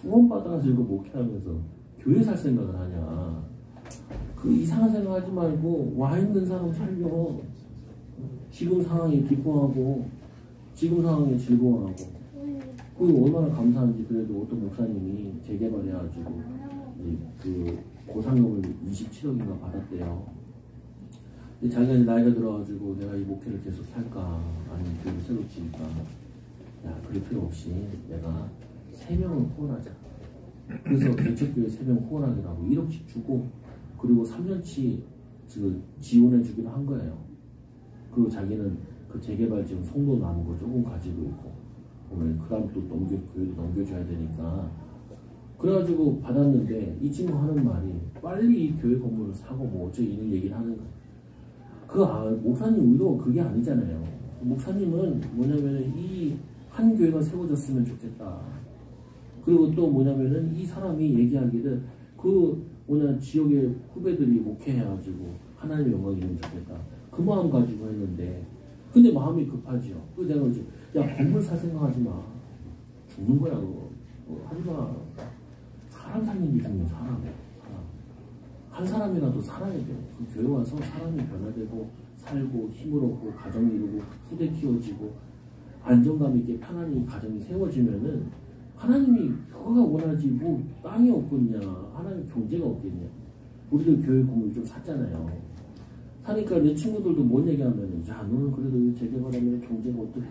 후원 받아가지고 목회하면서 교회 살 생각을 하냐. 그 이상한 생각 하지 말고 와 있는 사람 살려. 지금 상황에 기뻐하고 지금 상황에 즐거워하고. 그리고 얼마나 감사한지. 그래도 어떤 목사님이 재개발해가지고 그 보상금을 27억인가 받았대요. 근데 자기가 이제 나이가 들어가지고 내가 이 목회를 계속 할까 아니면 교회를 새로 지을까. 야 그럴 필요 없이 내가 3명을 후원하자. 그래서 개척교회 3명 후원하기라고 1억씩 주고 그리고 3년치 지원해 주기로 한 거예요. 그리고 자기는 그 재개발 지금 송도 남은 거 조금 가지고 있고 오늘 그 다음 또 교회도 넘겨줘야 되니까 그래가지고 받았는데 이 친구 하는 말이 빨리 이 교회 건물을 사고 뭐 어쩌고 이런 얘기를 하는 거예요. 목사님 의도가 그게 아니잖아요. 목사님은 뭐냐면은 이 한 교회가 세워졌으면 좋겠다. 그리고 또 뭐냐면은 이 사람이 얘기하기를 지역의 후배들이 목회해가지고 하나님의 영광이 있으면 좋겠다. 그 마음 가지고 했는데 근데 마음이 급하죠. 그래서 내가 이제 야 건물 살 생각하지 마. 죽는 거야 그거. 하지 마. 사람 살린 게 중요해. 사람. 한 사람이라도 살아야 돼. 그 교회 와서 사람이 변화되고 살고 힘을 얻고 가정 이루고 후대 키워지고 안정감 있게 편안히 가정이 세워지면은 하나님이 그거가 원하지 뭐 땅이 없겠냐. 하나님 경제가 없겠냐. 우리도 교회 건물 좀 샀잖아요. 사니까 내 친구들도 뭔 얘기하면은 야 너는 그래도 재개발하면 경제가 어떻게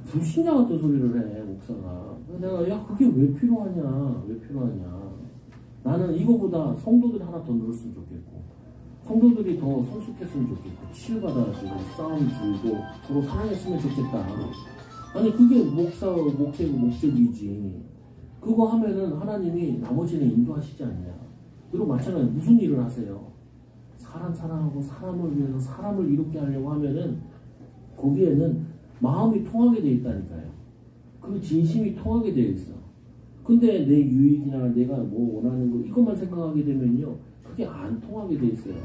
불신자 같은 소리를 해 목사가. 내가 야 그게 왜 필요하냐. 왜 필요하냐. 나는 이거보다 성도들이 하나 더 늘었으면 좋겠고 성도들이 더 성숙했으면 좋겠고 치유받아가지고 싸움 줄고 서로 사랑했으면 좋겠다. 아니 그게 목회의 목적이지. 그거 하면은 하나님이 나머지는 인도하시지 않냐. 그리고 마찬가지로 무슨 일을 하세요? 사람 사랑하고 사람을 위해서 사람을 이롭게 하려고 하면은 거기에는 마음이 통하게 돼 있다니까요. 그 진심이 통하게 되어 있어. 근데 내 유익이나 내가 뭐 원하는 거 이것만 생각하게 되면요. 그게 안 통하게 돼 있어요.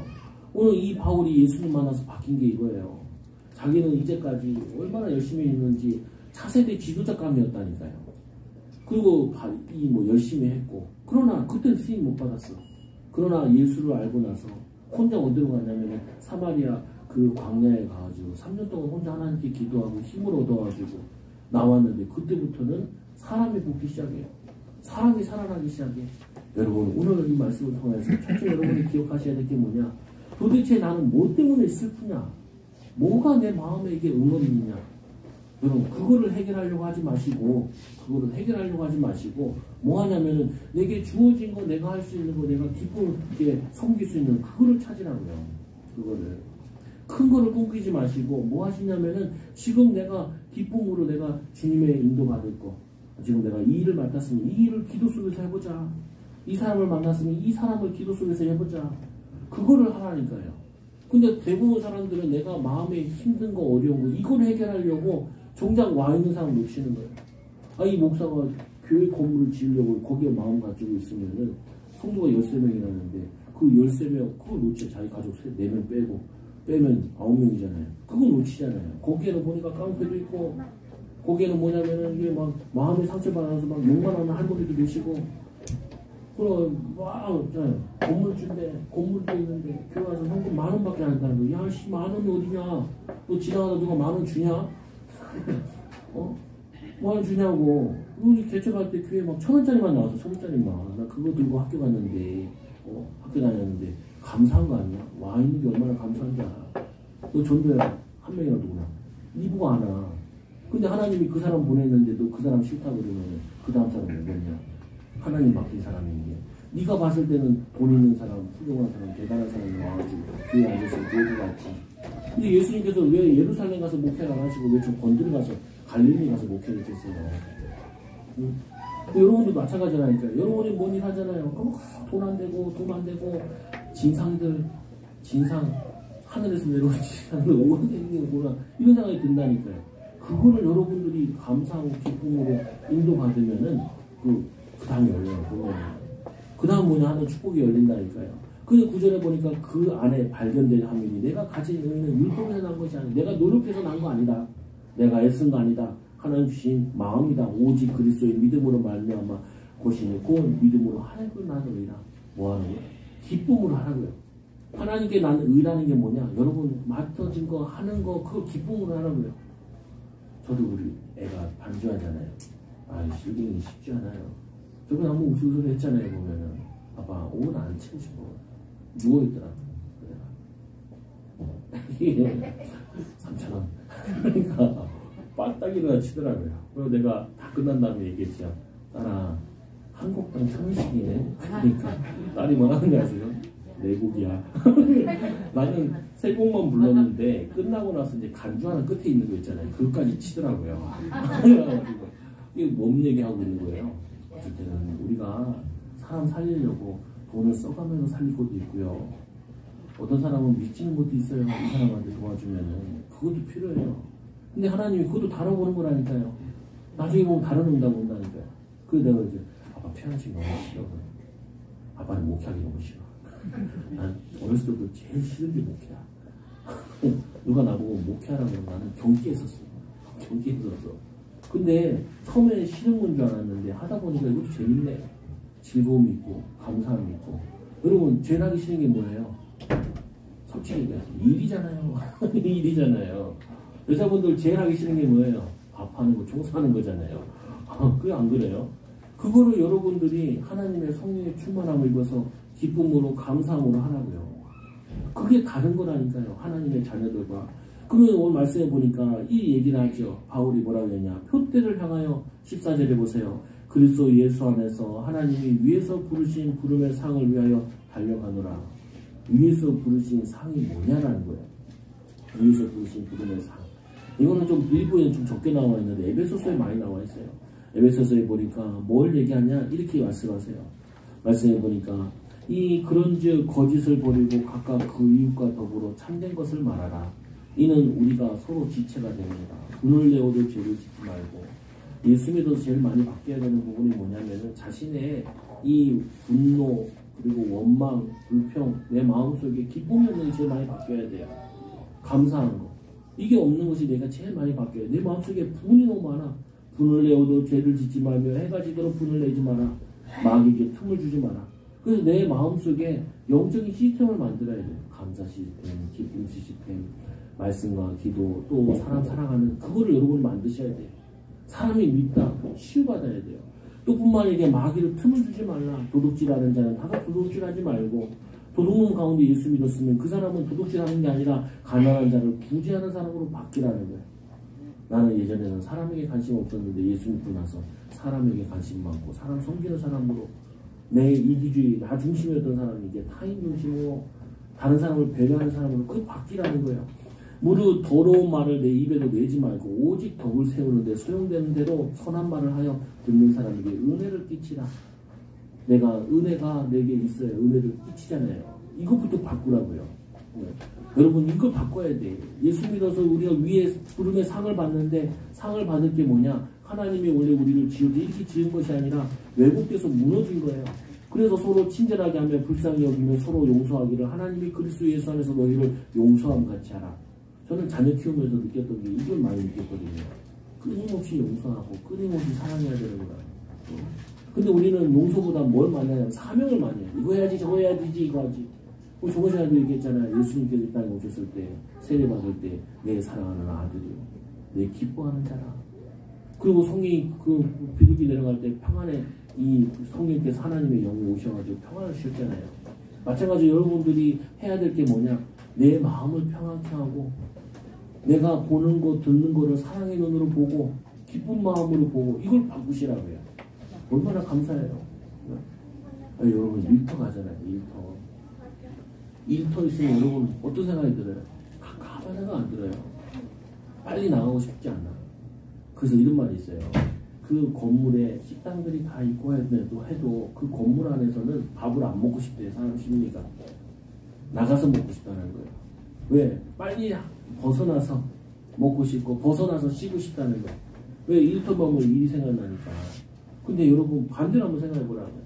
오늘 이 바울이 예수님 만나서 바뀐 게 이거예요. 자기는 이제까지 얼마나 열심히 했는지 차세대 지도자감이었다니까요. 그리고 뭐 열심히 했고 그러나 그때는 쓰임 못 받았어. 그러나 예수를 알고 나서 혼자 어디로 갔냐면 사마리아 그 광야에 가가지고 3년 동안 혼자 하나님께 기도하고 힘을 얻어가지고 나왔는데 그때부터는 사람이 붙기 시작해요. 사람이 살아나기 시작해. 여러분 오늘 이 말씀을 통해서 첫째 여러분이 기억하셔야 될 게 뭐냐. 도대체 나는 뭐 때문에 슬프냐. 뭐가 내 마음에 이게 응어리 있냐. 여러분 그거를 해결하려고 하지 마시고 뭐 하냐면은 내게 주어진 거 내가 할 수 있는 거 내가 기쁨 있게 섬길 수 있는 그거를 찾으라고요. 그거를 큰 거를 꿈꾸지 마시고 뭐 하시냐면은 지금 내가 기쁨으로 내가 주님의 인도 받을 거 지금 내가 이 일을 맡았으면 이 일을 기도 속에서 해보자. 이 사람을 만났으면 이 사람을 기도 속에서 해보자. 그거를 하라니까요. 근데 대부분 사람들은 내가 마음에 힘든 거 어려운 거 이걸 해결하려고 정작 와 있는 사람 놓치는 거예요. 아, 이 목사가 교회 건물을 지으려고 거기에 마음 가지고 있으면은 성도가 13명이라는데 그 13명 그걸 놓쳐. 자기 가족 4명 빼면 9명이잖아요. 그거 놓치잖아요. 거기에는 보니까 깡패도 있고 거기에는 뭐냐면은 이게 막 마음의 상처받아서 막 욕만 하는 할머니도 계시고 그럼 막 건물도 있는데 교회 와서 현금 10,000원밖에 안 한다는 거. 야씨 10,000원이 어디냐. 너 지나가다 누가 10,000원 주냐? 어? 10,000원 주냐고. 우리 개척할 때 교회 막 1,000원짜리만 나와서 1,000원짜리만. 나 그거 들고 학교 갔는데 학교 다녔는데 감사한 거 아니야? 와 있는 게 얼마나 감사한지 알아. 너 전도야 한 명이나 누구나 이부가 안 와. 근데 하나님이 그 사람 보냈는데도 그 사람 싫다고 그러면 그 다음 사람이 뭐냐? 하나님 맡긴 사람인데 네가 봤을 때는 돈 있는 사람, 훌륭한 사람, 대단한 사람이 와가지고 교회 앉아서 모두 같이. 근데 예수님께서 왜 예루살렘 가서 목회를 안 하시고 왜 저 건드리 가서 갈릴리 가서 목회를 했어요? 응? 여러분도 마찬가지라니까요. 여러분이 뭔 일 하잖아요. 그럼 돈 안 되고 진상 하늘에서 내려온 진상들 어디 있는 거구나 이런 생각이 든다니까요. 그거를 여러분들이 감사하고 기쁨으로 인도받으면은 그 다음이 열려요. 보면 그 다음 뭐냐 하는 축복이 열린다니까요. 그 구절에 보니까 그 안에 발견된 하민이 내가 가진 의는 율법에서 난 것이 아니다. 내가 노력해서 난 거 아니다. 내가 애쓴 거 아니다. 하나님 주신 마음이다. 오직 그리스도의 믿음으로 말미암아 것이니 그 믿음으로 하나님을 나누리라. 뭐 하는 거예요? 기쁨으로 하라고요. 하나님께 나는 의라는 게 뭐냐? 여러분 맡아진 거 하는 거 그거 기쁨으로 하라고요. 저도 우리 애가 반주하잖아요. 실딩이 쉽지 않아요. 저번에 한번 우스갯소리 했잖아요. 보면은 아빠 옷 안 치고 싶어. 누워있더라. 이게 3,000원. 그러니까 빠따기를 치더라고요. 그래서 내가 다 끝난 다음에 얘기했죠. 딸아 한곡당 1,000원씩이네. 그러니까 딸이 뭐라는 거 아세요? 내 곡이야. 나는 세 곡만 불렀는데 끝나고 나서 이제 간주 하나 끝에 있는 거 있잖아요. 그것까지 치더라고요. 그래가지고 이게 뭔 얘기하고 있는 거예요? 어쩔 때는 우리가 사람 살리려고 돈을 써가면서 살릴 것도 있고요. 어떤 사람은 미치는 것도 있어요. 이 사람한테 도와주면은 그것도 필요해요. 근데 하나님이 그것도 다뤄보는 거라니까요. 나중에 보면 다른 응답 온다니까요. 그래서 내가 이제 아빠 피아노식 너무 싫어. 아빠는 목회하기 너무 싫어. 난 어렸을 때부터 제일 싫은 게 목회야. 누가 나보고 목회하라고 그러면 나는 경기했었어. 근데 처음에 싫은 건 줄 알았는데 하다 보니까 이것도 재밌네. 즐거움이 있고 감사함이 있고. 여러분 제일 하기 싫은 게 뭐예요? 솔직히 얘기해서 일이잖아요. 여자분들 제일 하기 싫은 게 뭐예요? 밥하는 거, 청소하는 거잖아요. 그게 안 그래요? 그거를 여러분들이 하나님의 성령의 충만함을 입어서 기쁨으로 감사함으로 하라고요. 그게 다른 거라니까요. 하나님의 자녀들과. 그러면 오늘 말씀해 보니까 이 얘기를 하죠. 바울이 뭐라고 했냐. 표대를 향하여 14절에 보세요. 그리스도 예수 안에서 하나님이 위에서 부르신 부름의 상을 위하여 달려가노라. 위에서 부르신 상이 뭐냐라는 거예요. 위에서 부르신 부름의 상. 이거는 좀 일부에는 좀 적게 나와 있는데 에베소서에 많이 나와 있어요. 에베소서에 보니까 뭘 얘기하냐 이렇게 말씀하세요. 말씀해 보니까 그런즉 거짓을 버리고 각각 그 이웃과 더불어 참된 것을 말하라. 이는 우리가 서로 지체가 됩니다. 분을 내어도 죄를 짓지 말고. 예수 믿어서 제일 많이 바뀌어야 되는 부분이 뭐냐면은 자신의 이 분노 그리고 원망, 불평, 내 마음속에 기쁨이 없는 게 제일 많이 바뀌어야 돼요. 감사하는 거. 이게 없는 것이 내가 제일 많이 바뀌어요. 내 마음속에 분이 너무 많아. 분을 내어도 죄를 짓지 말며 해가 지도록 분을 내지 마라. 마귀에게 틈을 주지 마라. 그래서 내 마음속에 영적인 시스템을 만들어야 돼요. 감사 시스템, 기쁨 시스템, 말씀과 기도, 또 사람 사랑하는 그거를 여러분이 만드셔야 돼요. 사람이 믿다, 치유받아야 돼요. 또 뿐만 아니라 마귀를 틈을 주지 말라. 도둑질하는 자는 다가 도둑질하지 말고 도둑놈 가운데 예수 믿었으면 그 사람은 도둑질하는 게 아니라 가난한 자를 구제하는 사람으로 바뀌라는 거예요. 나는 예전에는 사람에게 관심 없었는데 예수 믿고 나서 사람에게 관심 많고 사람 섬기는 사람으로 내 이기주의, 나 중심이었던 사람이 이제 타인 중심으로 다른 사람을 배려하는 사람으로 그 바뀌라는 거예요. 무릇 더러운 말을 내 입에도 내지 말고 오직 덕을 세우는데 소용되는 대로 선한 말을 하여 듣는 사람에게 은혜를 끼치라. 내가 은혜가 내게 있어요. 은혜를 끼치잖아요. 이것부터 바꾸라고요. 네. 여러분 이걸 바꿔야 돼. 예수 믿어서 우리가 위에 부름의 상을 받는데 상을 받을 게 뭐냐? 하나님이 원래 우리를 이렇게 지은 것이 아니라 왜곡돼서 무너진 거예요. 그래서 서로 친절하게 하며 불쌍히 여기며 서로 용서하기를 하나님이 그리스도 예수 안에서 너희를 용서함 같이 하라. 저는 자녀 키우면서 느꼈던 게 이걸 많이 느꼈거든요. 끊임없이 용서하고 끊임없이 사랑해야 되는구나. 근데 우리는 용서보다 뭘 많이 하냐면 사명을 많이 해요. 이거 해야지 저거 해야지 이거 하지. 우리 저번 시간에도 얘기했잖아요. 예수님께서 이 땅에 오셨을 때 세례 받을 때 내 사랑하는 아들이요 내 기뻐하는 자라. 그리고 성령이 그 비둘기 내려갈 때 평안에 이 성령께서 하나님의 영이 오셔가지고 평안을 주셨잖아요. 마찬가지로 여러분들이 해야 될 게 뭐냐? 내 마음을 평안케 하고 내가 보는 거 듣는 거를 사랑의 눈으로 보고 기쁜 마음으로 보고 이걸 바꾸시라고요. 얼마나 감사해요. 여러분 일터 가잖아요. 일터 있으면 여러분 어떤 생각이 들어요? 가만 생각 안 들어요. 빨리 나가고 싶지 않아. 그래서 이런 말이 있어요. 그 건물에 식당들이 다 있고 해도 그 건물 안에서는 밥을 안 먹고 싶대요. 사람 심리가. 나가서 먹고 싶다는 거예요. 왜? 빨리 벗어나서 먹고 싶고 벗어나서 쉬고 싶다는 거예요. 왜? 일터 보면 일이 생각나니까. 근데 여러분 반대로 한번 생각해 보라고요.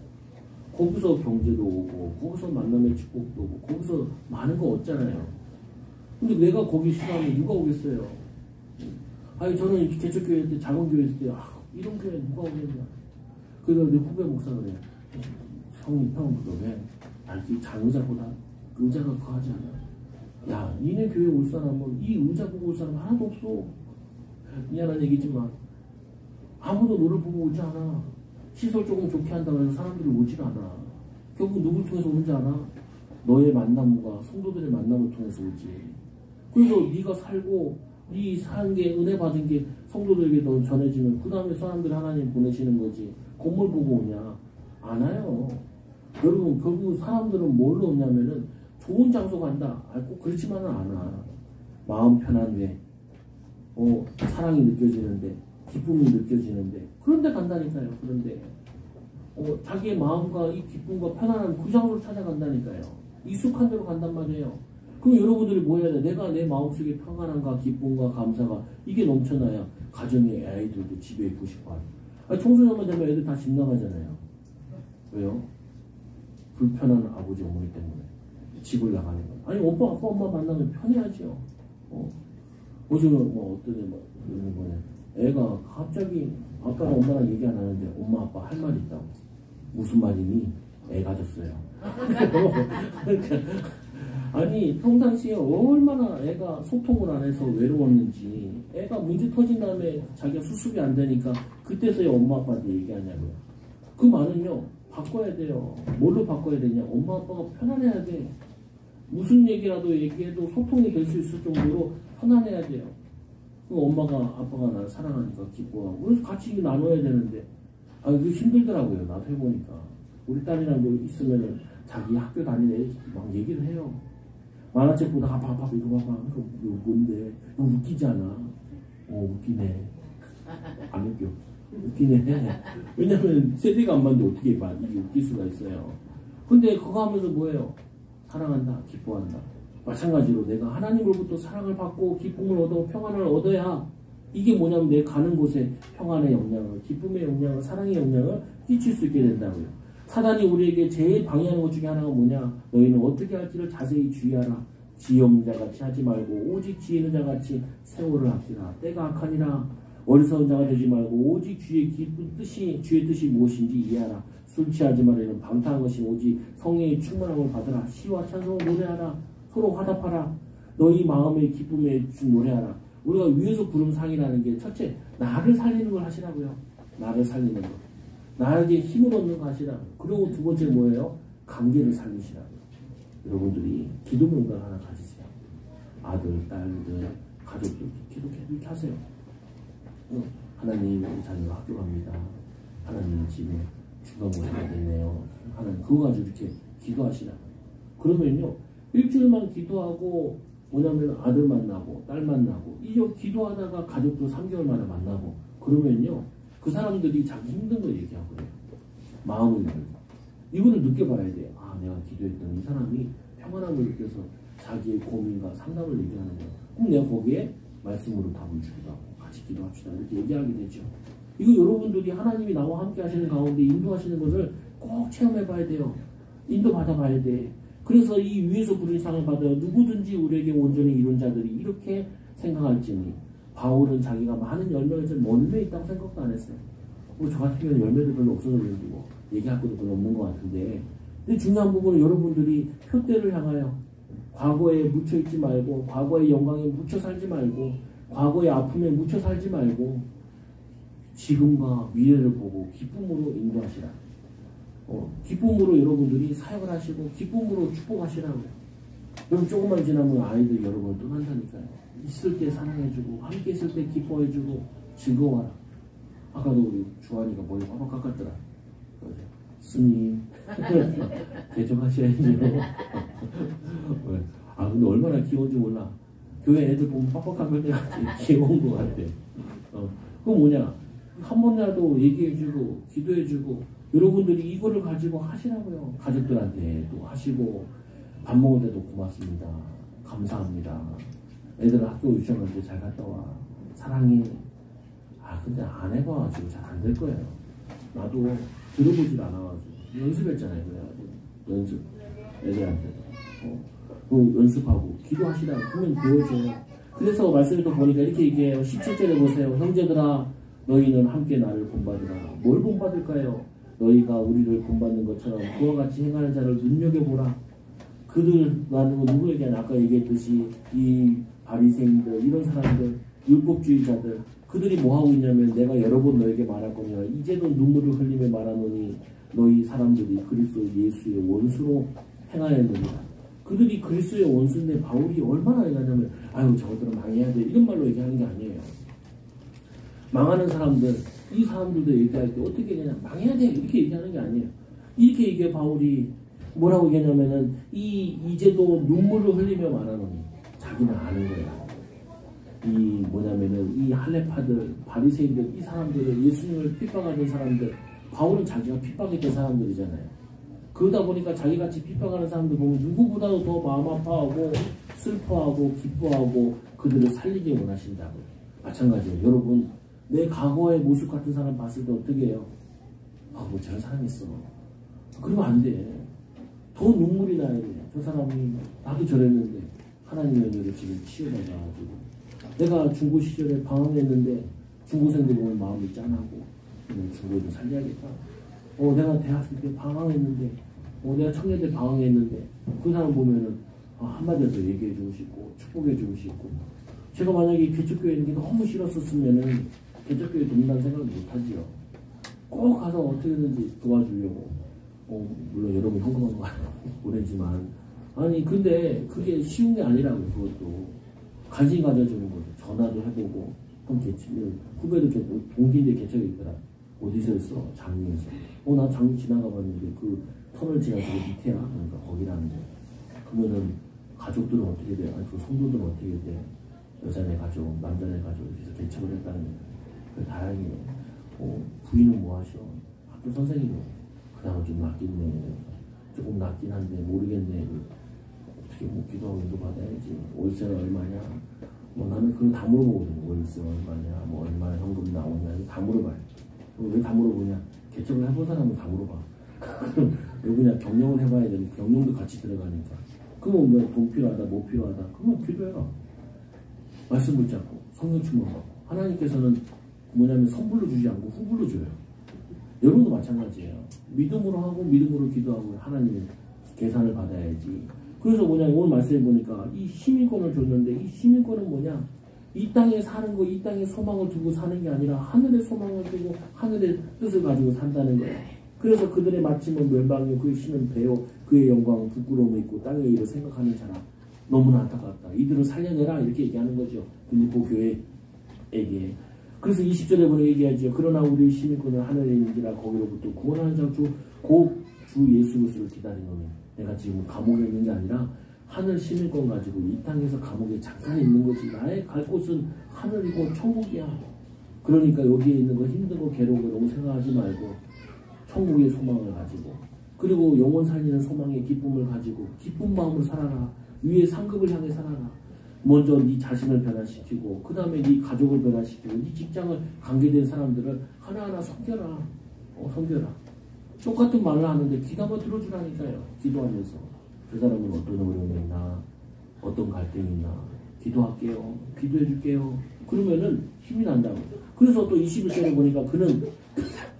거기서 경제도 오고 거기서 만남의 축복도 오고 거기서 많은 거 얻잖아요. 근데 내가 거기 싫어하면 누가 오겠어요? 아니 저는 개척교회 때 작은 교회 있을 때 이런 교회 누가 오겠냐. 그래서 내 후배 목사가 그래요. 형 그거 왜? 알지? 장의자보다 의자가 그거 하지 않아. 야 니네 교회 올 사람은 이 의자 보고 올 사람 하나도 없어. 미안한 얘기지만 아무도 너를 보고 오지 않아. 시설 조금 좋게 한다고 해서 사람들이 오질 않아. 결국 누굴 통해서 오는지 알아? 너의 만남과 성도들의 만남을 통해서 오지. 그래서 네가 살고 네 사는 게 은혜 받은 게 성도들에게 너 전해지면 그 다음에 사람들 하나님 보내시는 거지. 건물 보고 오냐? 안 와요. 여러분 결국 사람들은 뭘로 오냐면은 좋은 장소 간다. 꼭 그렇지만은 않아. 마음 편한데 사랑이 느껴지는데 기쁨이 느껴지는데 그런데 간다니까요. 그런데 자기의 마음과 이 기쁨과 편안한 그 장소를 찾아간다니까요. 익숙한 데로 간단 말이에요. 그럼 여러분들이 뭐 해야 돼? 내가 내 마음속에 평안함과 기쁨과 감사가 이게 넘쳐나야 가정의 아이들도 집에 있고 싶어 하죠. 아니, 청소년만 되면 애들 다 집 나가잖아요. 왜요? 불편한 아버지 어머니 때문에 집을 나가는 거예요. 아니 오빠 아빠 엄마 만나면 편해야죠. 요즘은 어떤 애 이러는 거냐. 애가 갑자기 아빠랑 엄마랑 얘기 안 하는데 엄마 아빠 할 말이 있다고. 무슨 말이니? 애 가졌어요. 아니 평상시에 얼마나 애가 소통을 안 해서 외로웠는지 애가 문제 터진 다음에 자기가 수습이 안 되니까 그때서야 엄마 아빠한테 얘기하냐고요. 그 말은요 바꿔야 돼요. 뭘로 바꿔야 되냐. 엄마 아빠가 편안해야 돼. 무슨 얘기라도 얘기해도 소통이 될 수 있을 정도로 편안해야 돼요. 그 엄마가 아빠가 나를 사랑하니까 기뻐하고 그래서 같이 나눠야 되는데 그게 힘들더라고요. 나도 해보니까 우리 딸이랑 뭐 있으면은 자기 학교 다니는 애 막 얘기를 해요. 만화책 보다가 봐봐 이거 봐봐 이거 뭔데 이거 웃기지 않아? 웃기네. 안 웃겨. 웃기네. 왜냐면 세대가 안 맞는데 어떻게 봐. 이게 웃길 수가 있어요. 근데 그거 하면서 뭐예요? 사랑한다, 기뻐한다. 마찬가지로 내가 하나님으로부터 사랑을 받고 기쁨을 얻어 평안을 얻어야 이게 뭐냐면 내 가는 곳에 평안의 영향을, 기쁨의 영향을, 사랑의 영향을 끼칠 수 있게 된다고요. 사단이 우리에게 제일 방해하는 것 중에 하나가 뭐냐? 너희는 어떻게 할지를 자세히 주의하라. 지영자같이 하지 말고 오직 지혜 있는 자같이 세월을 아끼라. 때가 악하니라. 어리석은 자가 되지 말고 오직 주의 기쁜 뜻이, 주의 뜻이 무엇인지 이해하라. 술 취하지 말라는 방탕한 것이 오직 성령의 충만함을 받으라. 시와 찬송을 노래하라. 서로 화답하라. 너희 마음의 기쁨에 노래하라. 우리가 위에서 부른 상이라는 게 첫째, 나를 살리는 걸 하시라고요. 나를 살리는 거. 나에게 힘을 얻는 거 하시라고. 그리고 두 번째 뭐예요? 관계를 살리시라고. 여러분들이 기도 명단 하나 가지세요. 아들, 딸들, 가족들 기도 계속 하세요. 하나님, 우리 자녀가 학교 갑니다. 하나님 집에 중간고사가 됐네요. 하나님 그거 가지고 이렇게 기도하시라고. 그러면요, 일주일만 기도하고 뭐냐면 아들 만나고 딸 만나고 이제 기도하다가 가족도 3개월 만에 만나고 그러면요, 그 사람들이 자기 힘든 거 얘기하고 그래요. 마음을 열고. 이거를 느껴봐야 돼요. 아, 내가 기도했더니 이 사람이 평안함을 느껴서 자기의 고민과 상담을 얘기하는 거예요. 그럼 내가 거기에 말씀으로 답을 주기도 하고 같이 기도합시다 이렇게 얘기하게 되죠. 이거 여러분들이 하나님이 나와 함께 하시는 가운데 인도하시는 것을 꼭 체험해봐야 돼요. 인도받아봐야 돼. 그래서 이 위에서 부른 상을 받아요. 누구든지 우리에게 온전히 이룬 자들이 이렇게 생각할지니. 바울은 자기가 많은 열매가 멀리 있다고 생각도 안 했어요. 저 같으면 열매도 별로 없어서 그런지 뭐 얘기할 것도 별로 없는 것 같은데, 근데 중요한 부분은 여러분들이 표대를 향하여 과거에 묻혀있지 말고, 과거의 영광에 묻혀 살지 말고, 과거의 아픔에 묻혀 살지 말고 지금과 미래를 보고 기쁨으로 인도하시라. 기쁨으로 여러분들이 사역을 하시고 기쁨으로 축복하시라고요. 여러분 조금만 지나면 아이들 여러분 떠난다니까요. 있을 때 사랑해주고 함께 있을 때 기뻐해주고 즐거워하라. 아까도 우리 주환이가 머리 빠박 깎았더라. 스님 대접하셔야죠. 아 근데 얼마나 귀여운지 몰라. 교회 애들 보면 빡빡 깎을 때가 귀여운 것 같아. 그거 뭐냐, 한 번이라도 얘기해주고 기도해주고 여러분들이 이거를 가지고 하시라고요. 가족들한테 또 하시고 밥 먹을 때도 고맙습니다. 감사합니다. 애들 학교 유치원 갈 때 잘 갔다 와. 사랑해. 아 근데 안 해봐가지고 잘 안 될 거예요. 나도 들어보질 않아가지고 연습했잖아요. 그래가지고 연습 애들한테 그 연습하고 기도하시라. 그러면 배워줘요. 그래서 말씀에도 보니까 이렇게 얘기해요. 17절에 보세요. 형제들아 너희는 함께 나를 본받으라. 뭘 본받을까요? 너희가 우리를 본받는 것처럼 그와 같이 행하는 자를 눈여겨보라. 그들, 나는 누구에게 아까 얘기했듯이 이 바리새인들 이런 사람들 율법주의자들 그들이 뭐하고 있냐면 내가 여러 번 너에게 말할 거냐 이제도 눈물을 흘리며 말하노니 너희 사람들이 그리스도 예수의 원수로 행하였느니라. 그들이 그리스도의 원수인데 바울이 얼마나 얘기하냐면 아유 저것들은 망해야 돼 이런 말로 얘기하는 게 아니에요. 망하는 사람들 이 사람들도 얘기할 때 어떻게 그냥 망해야 돼 이렇게 얘기하는 게 아니에요. 이렇게 얘기해. 바울이 뭐라고 얘기하냐면은 이제도 눈물을 흘리며 말하노니 자기는 아는 거야. 이 뭐냐면은 이 할레파들 바리새인들 이 사람들을 예수님을 핍박하는 사람들, 바울은 자기가 핍박했던 사람들이잖아요. 그러다 보니까 자기같이 핍박하는 사람들 보면 누구보다도 더 마음 아파하고 슬퍼하고 기뻐하고 그들을 살리기 원하신다고요. 마찬가지로 여러분 내 과거의 모습 같은 사람 봤을 때 어떻게 해요? 아, 뭐 저런 사람이 있어. 그러면 안 돼. 더 눈물이 나야 돼. 저 사람이 나도 저랬는데 하나님의 은혜로 지금 치유받아가지고 내가 중고 시절에 방황했는데 중고생들 보면 마음이 짠하고 중고도 살려야겠다. 내가 대학생 때 방황했는데 내가 청년때 방황했는데 그 사람 보면은 한마디라도 얘기해주고 싶고 축복해주고 싶고. 제가 만약에 개척교회 있는 게 너무 싫었었으면은 개척교회 돕는다는 생각을 못하지요. 꼭 가서 어떻게든지 도와주려고. 물론 여러분 현금한 거 보내지만 아니 근데 그게 쉬운 게 아니라고요. 그것도 관심 가져주는 거죠. 전화도 해보고 그럼 후배도 동기인데 개척이 있더라. 어디서 했어? 장미에서. 나 장미 지나가 봤는데 그 터널 지나서 그 밑에야. 그러니까 거기라는데. 그러면은 가족들은 어떻게 돼? 아니 그 성도들은 어떻게 돼? 여자네 가족, 남자네 가족 이렇게 개척을 했다는 거예요. 다행이에요. 부인은 뭐 하셔? 학교 선생님이요. 그나마 좀 낫겠네. 조금 낫긴 한데 모르겠네. 어떻게 뭐 기도하고 인도 받아야지. 월세는 얼마냐? 뭐 나는 그거 다 물어보거든요. 월세 얼마냐? 뭐 얼마나 현금 나오냐? 다 물어봐요. 왜 다 물어보냐? 개척을 해본 사람은 다 물어봐. 왜 그냥 경영을 해봐야 되니까 경영도 같이 들어가니까. 그러면 뭐 돈 필요하다, 뭐 필요하다. 그러면 기도해라. 말씀 붙잡고 성령 충만하고. 하나님께서는 뭐냐면 선불로 주지 않고 후불로 줘요. 여러분도 마찬가지예요. 믿음으로 하고 믿음으로 기도하고 하나님의 계산을 받아야지. 그래서 뭐냐 오늘 말씀해 보니까 이 시민권을 줬는데 이 시민권은 뭐냐 이 땅에 사는 거 이 땅에 소망을 두고 사는 게 아니라 하늘의 소망을 두고 하늘의 뜻을 가지고 산다는 거예요. 그래서 그들의 마침은 멸망이요 그의 신은 배요 그의 영광은 부끄러움이 있고 땅의 일을 생각하는 자라. 너무나 안타깝다. 이들을 살려내라 이렇게 얘기하는 거죠. 빌립보 교회에게. 그래서 20절에 보내 얘기하죠. 그러나 우리 시민권은 하늘에 있는지라 거기로부터 구원하는 자 곧 주 예수 그리스도를 기다리노니. 내가 지금 감옥에 있는 게 아니라 하늘 시민권 가지고 이 땅에서 감옥에 잠깐 있는 거지. 나의 갈 곳은 하늘이고 천국이야. 그러니까 여기에 있는 거 힘들고 괴로운 거 너무 생각하지 말고 천국의 소망을 가지고 그리고 영원 살리는 소망의 기쁨을 가지고 기쁜 마음으로 살아라. 위의 상급을 향해 살아라. 먼저 네 자신을 변화시키고 그 다음에 네 가족을 변화시키고 네 직장을 관계된 사람들을 하나하나 섬겨라. 섬겨라. 똑같은 말을 하는데 귀담아 들어주라니까요. 기도하면서 그 사람은 어떤 어려움이 있나 어떤 갈등이 있나 기도할게요. 기도해 줄게요. 그러면은 힘이 난다고. 그래서 또 21절에 보니까 그는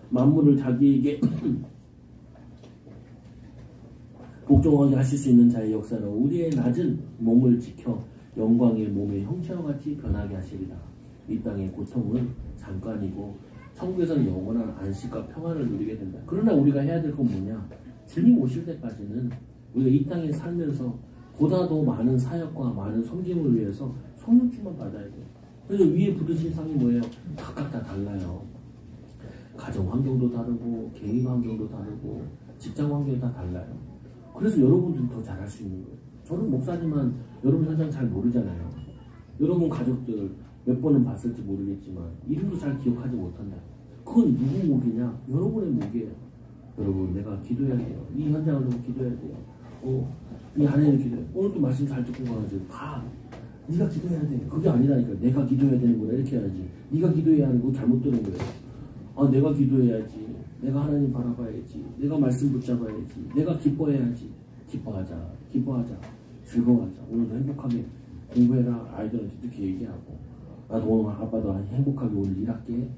만물을 자기에게 복종하게 하실 수 있는 자의 역사는 우리의 낮은 몸을 지켜 영광의 몸의 형체와 같이 변하게 하시리라. 이 땅의 고통은 잠깐이고 천국에서는 영원한 안식과 평안을 누리게 된다. 그러나 우리가 해야 될 건 뭐냐? 주님 오실 때까지는 우리가 이 땅에 살면서 보다 더 많은 사역과 많은 섬김을 위해서 성령충만 받아야 돼요. 그래서 위에 붙으신 상이 뭐예요? 각각 다 달라요. 가정 환경도 다르고 개인 환경도 다르고 직장 환경도 다 달라요. 그래서 여러분들이 더 잘할 수 있는 거예요. 저는 목사지만 여러분 현장 잘 모르잖아요. 여러분 가족들 몇 번은 봤을지 모르겠지만 이름도 잘 기억하지 못한다. 그건 누구 목이냐? 여러분의 목이에요. 여러분 내가 기도해야 돼요. 이 현장을 놓고 기도해야 돼요. 이 아내는 기도해. 오늘도 말씀 잘 듣고 가가지고 봐. 네가 기도해야 돼. 그게 아니라니까. 내가 기도해야 되는 거라 이렇게 해야지. 네가 기도해야 하는 거 잘못 들은 거예요. 내가 기도해야지. 내가 하나님 바라봐야지. 내가 말씀 붙잡아야지. 내가 기뻐해야지. 기뻐하자. 기뻐하자. 즐거워하자. 오늘도 행복하게 공부해라. 아이들한테 이렇게 얘기하고 나도 오늘 아빠도 행복하게 오늘 일할게.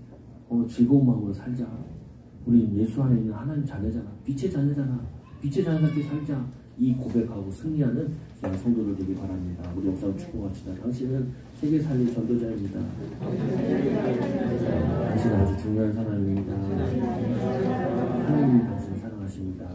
즐거운 마음으로 살자. 우리 예수 안에 있는 하나님 자녀잖아. 빛의 자녀잖아. 빛의 자녀답게 살자. 이 고백하고 승리하는 그냥 성도들 되기 바랍니다. 우리 역사를 축복합시다. 당신은 세계 살릴 전도자입니다. 당신은 아주 중요한 사람입니다. 하나님이 당신을 사랑하십니다.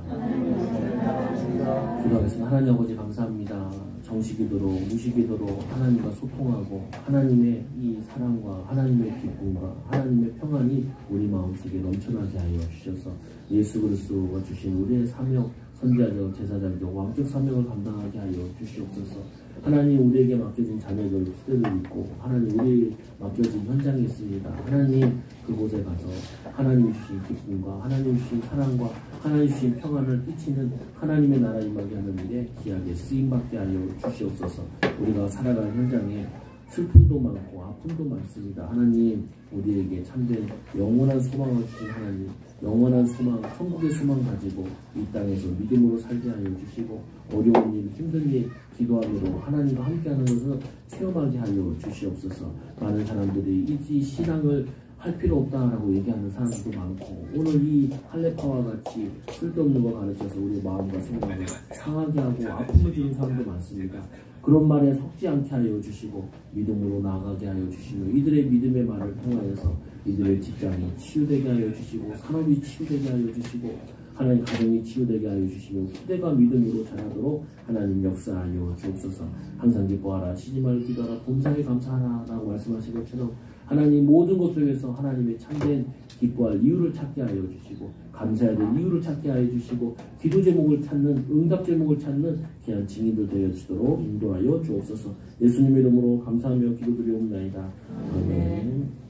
기도하겠습니다. 하나님 아버지 감사합니다. 정식기도로 무식기도로 하나님과 소통하고 하나님의 이 사랑과 하나님의 기쁨과 하나님의 평안이 우리 마음속에 넘쳐나게 하여 주셔서 예수 그리스도가 주신 우리의 사명 선지자적 제사장적 왕적 사명을 감당하게 하여 주시옵소서. 하나님 우리에게 맡겨진 자녀들 후대를 있고 하나님 우리에게 맡겨진 현장에 있습니다. 하나님 그곳에 가서 하나님 주신 기쁨과 하나님 주신 사랑과 하나님 주신 평안을 끼치는 하나님의 나라 임하게 하는 일에 귀하게 쓰임받게 하여 주시옵소서. 우리가 살아가는 현장에 슬픔도 많고 아픔도 많습니다. 하나님 우리에게 참된 영원한 소망을 주신 하나님 영원한 소망, 천국의 소망 가지고 이 땅에서 믿음으로 살게 하여 주시고 어려운 일, 힘든 일 기도하기로 하나님과 함께하는 것을 체험하게 하여 주시옵소서. 많은 사람들이 이 신앙을 할 필요 없다라고 얘기하는 사람들도 많고 오늘 이 할례파와 같이 쓸데없는 거 가르쳐서 우리 마음과 생각을 상하게 하고 아픔을 주는 사람도 많습니다. 그런 말에 속지 않게 하여 주시고 믿음으로 나아가게 하여 주시며 이들의 믿음의 말을 통하여서 이들의 직장이 치유되게 하여 주시고 산업이 치유되게 하여 주시고 하나님 가정이 치유되게 하여 주시며 후대가 믿음으로 자라도록 하나님 역사하여 주옵소서. 항상 기뻐하라 쉬지 말고 기도하라 범사에 감사하라 라고 말씀하신 것처럼 하나님 모든 것을 위해서 하나님의 참된 기뻐할 이유를 찾게 하여 주시고 감사해야 될 이유를 찾게 하여 주시고 기도 제목을 찾는 응답 제목을 찾는 귀한 증인들 되어주도록 인도하여 주옵소서. 예수님의 이름으로 감사하며 기도드리옵나이다. 아멘.